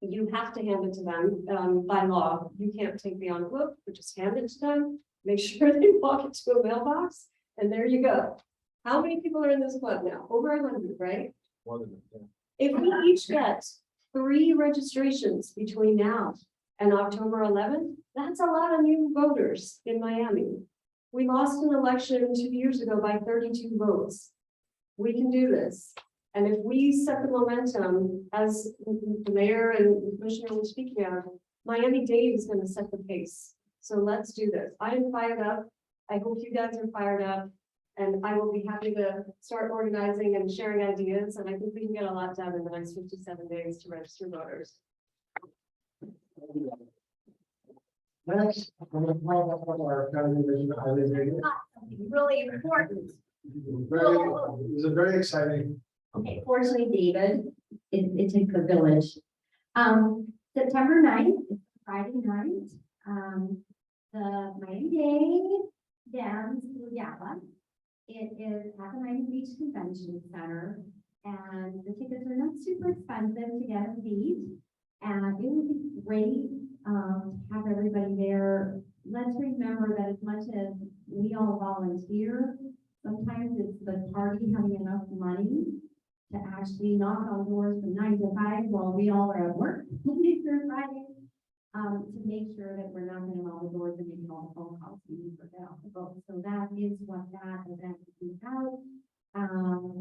You have to hand it to them by law. You can't take the envelope, but just hand it to them. Make sure they walk it to a mailbox. And there you go. How many people are in this club now? Over 100, right? More than that. If we each get 3 registrations between now and October 11th, that's a lot of new voters in Miami. We lost an election 2 years ago by 32 votes. We can do this. And if we set the momentum, as the mayor and the commissioner were speaking of, Miami-Dade is going to set the pace. So let's do this. I am fired up. I hope you guys are fired up. And I will be happy to start organizing and sharing ideas. And I think we can get a lot done in the next 57 days to register voters. Next, I'm going to call up our county division, Eileen. Really important. It was a very exciting. Okay, fortunately, David, it took a village. September 9th, it's Friday night. The Miami-Dade Dance Gala. It is at the Miami Beach Convention Center, and the tickets are not super expensive to get a seat. And it would be great to have everybody there. Let's remember that as much as we all volunteer, sometimes it's the party having enough money to actually knock on doors from 9 to 5 while we all are at work Monday through Friday, to make sure that we're knocking on all the doors and making all the phone calls we need for that. So that is what that event is about.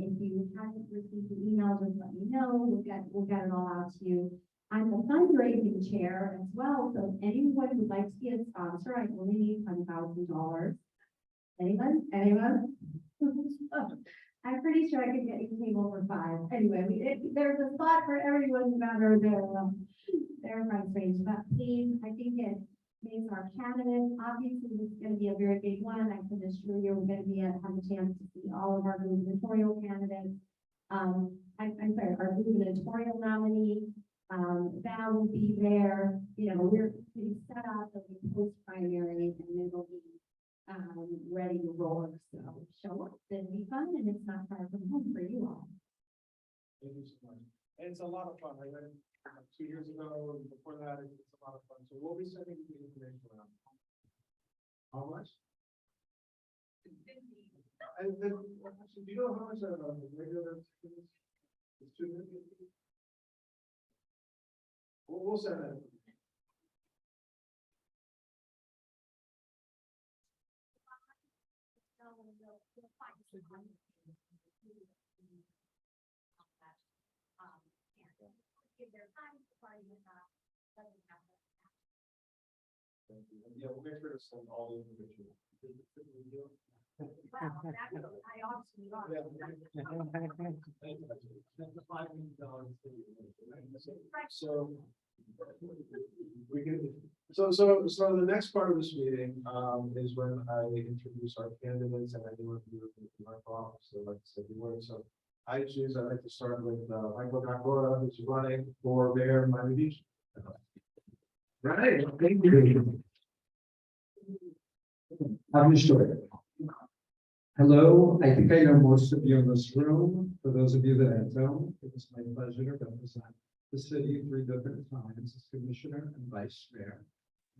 If you haven't received the email, just let me know. We'll get it all out to you. I'm the fundraising chair as well. So if anyone would like to be a sponsor, I only need $10,000. Anyone? Anyone? I'm pretty sure I could get you a table for 5. Anyway, there's a spot for everyone no matter their price range. But please, I think it makes our candidates, obviously this is going to be a very big one. I can assure you we're going to have a chance to see all of our gubernatorial candidates. I'm sorry, our gubernatorial nominee, Val will be there. You know, we're pretty set up as a post primary, and it'll be ready to roll. So show up, it'll be fun, and it's not far from home for you all. Thank you so much. And it's a lot of fun. I went 2 years ago, and before that, it's a lot of fun. So we'll be sending the information around. How much? And then, actually, do you know how much a regular ticket is? It's $250. We'll send that. Yeah, we'll make sure to send all the information. So we can. So the next part of this meeting is when I introduce our candidates, and I do it in my office. So like I said, so I'd like to start with Michael Gagora, who's running for mayor of Miami Beach. Right, thank you. I'm sure. Hello, I think I know most of you in this room. For those of you that I don't, it was my pleasure to represent the city 3 different times as commissioner and vice mayor.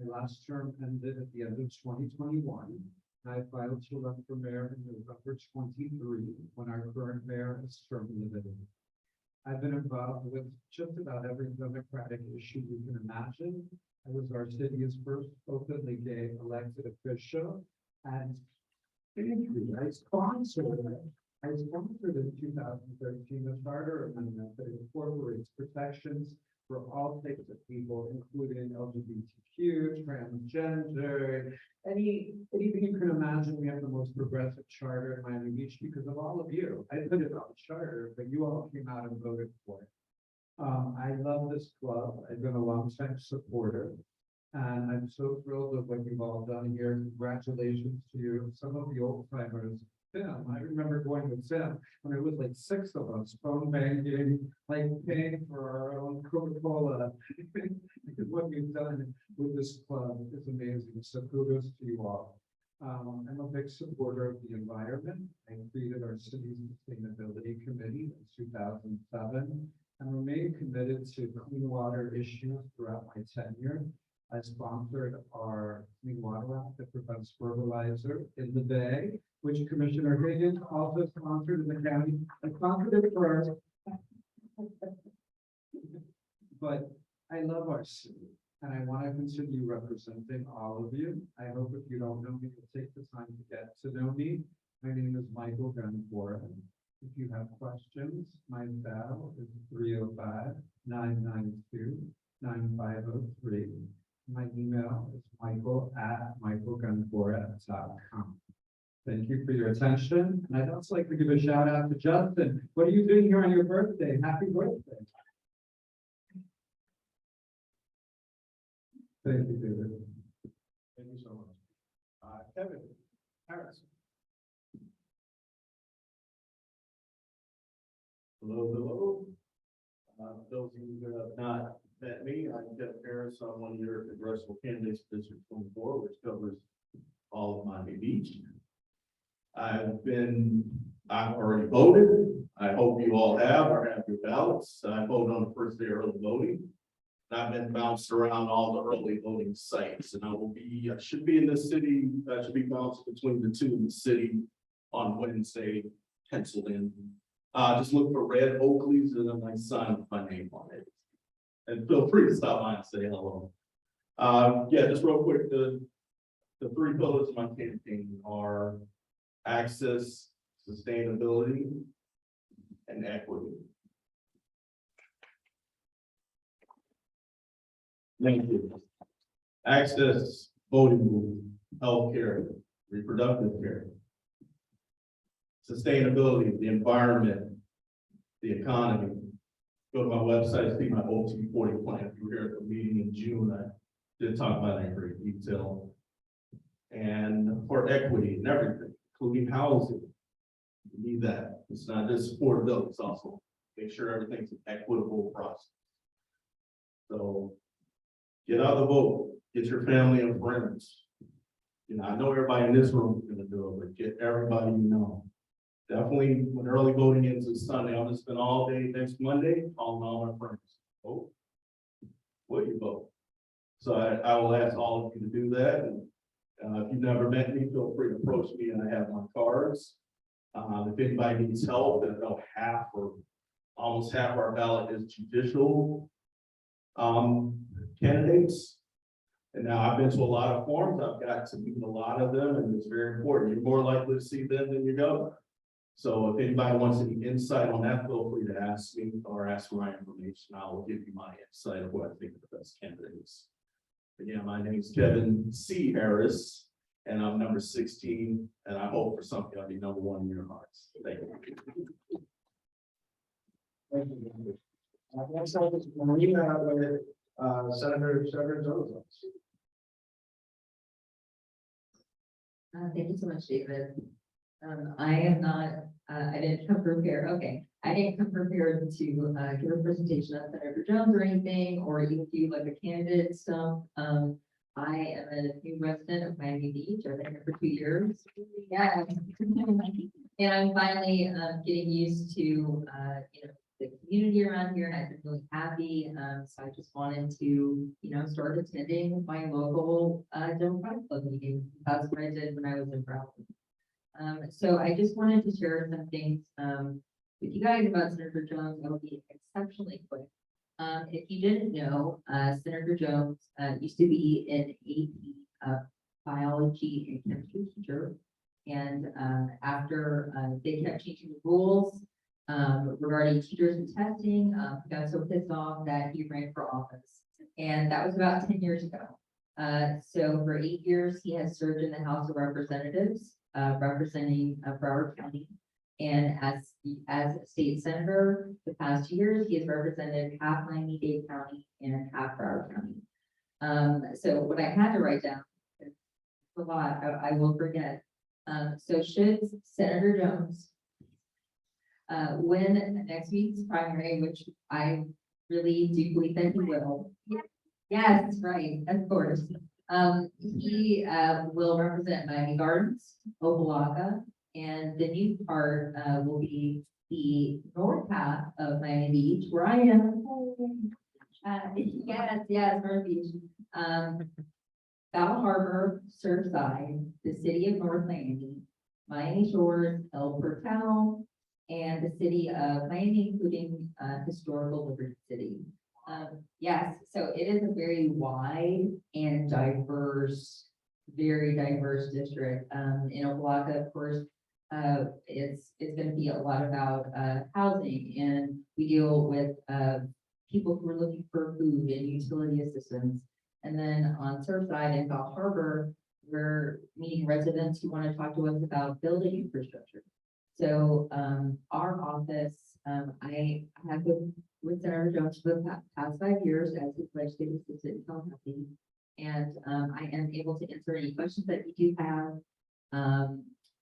My last term ended at the end of 2021. I filed to run for mayor in November 23 when our current mayor is terminated. I've been involved with just about every democratic issue you can imagine. I was our city's first openly gay elected official, and I sponsored in 2013 a charter amendment that incorporates protections for all types of people, including LGBTQ, transgender, anything you can imagine. We have the most progressive charter in Miami Beach because of all of you. I put it on the charter, but you all came out and voted for it. I love this club. I've been a longtime supporter. And I'm so thrilled with what you've all done here. Congratulations to you. Some of the old timers, Tim, I remember going with Tim when it was like 6 of us, phone banking, like paying for our own Coca-Cola. Because what you've done with this club is amazing. So kudos to you all. I'm a big supporter of the environment. I created our city's sustainability committee in 2007 and remained committed to clean water issues throughout my tenure. I sponsored our Clean Water Act that prevents fertilizer in the Bay, which Commissioner Higgins also sponsored in the county. I sponsored it first. But I love our city and I want to continue representing all of you. I hope if you don't know me, you'll take the time to get to know me. My name is Michael Gunford. If you have questions, my cell is 305-992-9503. My email is michael@michaelgunfora.com. Thank you for your attention. And I'd also like to give a shout out to Justin. What are you doing here on your birthday? Happy birthday. Thank you, David. Thank you so much. Kevin Harris. Hello. Those of you who have not met me, I'm Kevin Harris. I'm one of your congressional candidates for District 24, which covers all of Miami Beach. I've already voted. I hope you all have or have your ballots. I voted on the first day of early voting. I've been bounced around all the early voting sites, and I should be in the city. I should be bounced between the two in the city on Wednesday, penciled in. Just look for red Oakleys and then I sign my name on it. And feel free to stop by and say hello. Yeah, just real quick, the 3 pillars of my campaign are access, sustainability, and equity. Thank you. Access, voting, healthcare, reproductive care. Sustainability, the environment, the economy. Go to my website, see my OT40 plan. If you were here at the meeting in June, I did talk about that in great detail. And for equity and everything, including housing. You need that. It's not just affordability, it's also make sure everything's an equitable process. So get out the vote, get your family and friends. You know, I know everybody in this room is gonna do it, but get everybody you know. Definitely when early voting ends this Sunday, I'm gonna spend all day next Monday calling all my friends. Vote. Will you vote? So I will ask all of you to do that. And if you've never met me, feel free to approach me and I have my cards. If anybody needs help, then about half or almost half our ballot is judicial candidates. And now I've been to a lot of forums. I've got to meet a lot of them, and it's very important. You're more likely to see them than your governor. So if anybody wants any insight on that, feel free to ask me or ask for my information. I will give you my insight of what I think the best candidate is. Again, my name is Kevin C. Harris, and I'm number 16, and I hope for something I'll be number 1 in your hearts. Thank you. Thank you. Next up is Marina with Senator Jones. Thank you so much, David. I am not, I didn't come prepared. Okay. I didn't come prepared to give a presentation on Senator Jones or anything, or even do like a candidate stuff. I am a new resident of Miami Beach. I've been here for 2 years. Yeah. And I'm finally getting used to, you know, the community around here, and I've been really happy. So I just wanted to, you know, start attending my local Democratic Club meetings. That's what I did when I was in Broward. So I just wanted to share some things with you guys about Senator Jones. It'll be exceptionally quick. If you didn't know, Senator Jones, used to be an AP, biology and chemistry teacher. And, after, they kept changing the rules, regarding teachers and testing, he got so pissed off that he ran for office. And that was about 10 years ago. So for 8 years, he has served in the House of Representatives, representing Broward County. And as a state senator, the past 2 years, he has represented half Miami-Dade County and half Broward County. So what I had to write down, it's a lot, I will forget. So should Senator Jones win next week's primary, which I really do believe that he will. Yes, right, of course. He will represent Miami Gardens, Opa-laka, and the new part will be the north half of Miami Beach, where I am. Yes, North Beach. Bal Harbor, Surfside, the city of North Miami, Miami Shores, El Portal, and the city of Miami, including historical Liberty City. Yes, so it is a very wide and diverse, very diverse district. In Opa-laka, of course, it's going to be a lot about housing, and we deal with people who are looking for food and utility assistance. And then on Surfside and Bal Harbor, we're meeting residents who want to talk to us about building infrastructure. So our office, I have been with Senator Jones for the past 5 years as his legislative assistant in Tallahassee. And I am able to answer any questions that you do have.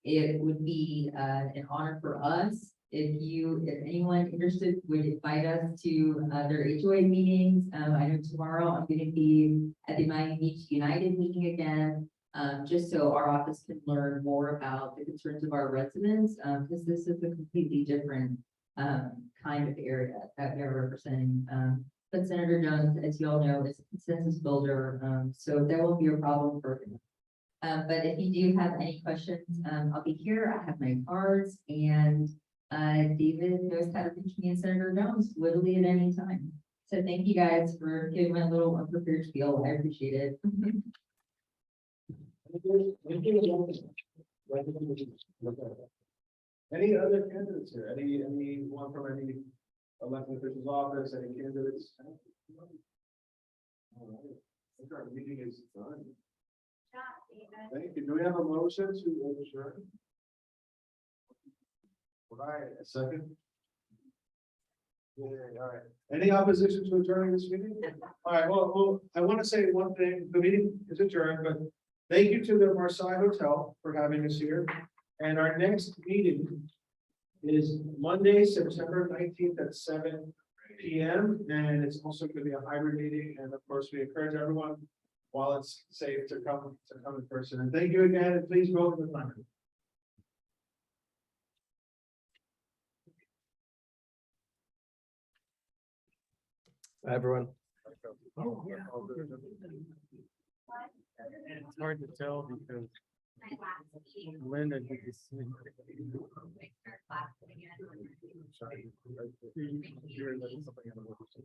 It would be an honor for us if anyone interested would invite us to their HOA meetings. I know tomorrow I'm going to be at the Miami Beach United meeting again, just so our office can learn more about the concerns of our residents, because this is a completely different kind of area that we're representing. But Senator Jones, as you all know, is a consensus builder, so that won't be a problem for him. But if you do have any questions, I'll be here. I have my cards, and David knows how to reach me and Senator Jones literally at any time. So thank you guys for giving my little unprepared spiel. I appreciate it. Any other candidates here? Anyone from any elected official's office, any candidates? All right. I think our meeting is done. Thank you. Do we have a motion to adjourn? Would I, a second? Yeah, all right. Any opposition to adjourning this meeting? All right, well, I want to say one thing. The meeting is adjourned, but thank you to the Marseille Hotel for having us here. And our next meeting is Monday, September 19th at 7 p.m. And it's also going to be a hybrid meeting. And of course, we encourage everyone, while it's safe, to come in person. And thank you again, and please vote in the primary. Bye, everyone. And it's hard to tell because Linda did the same. You're letting something in the works.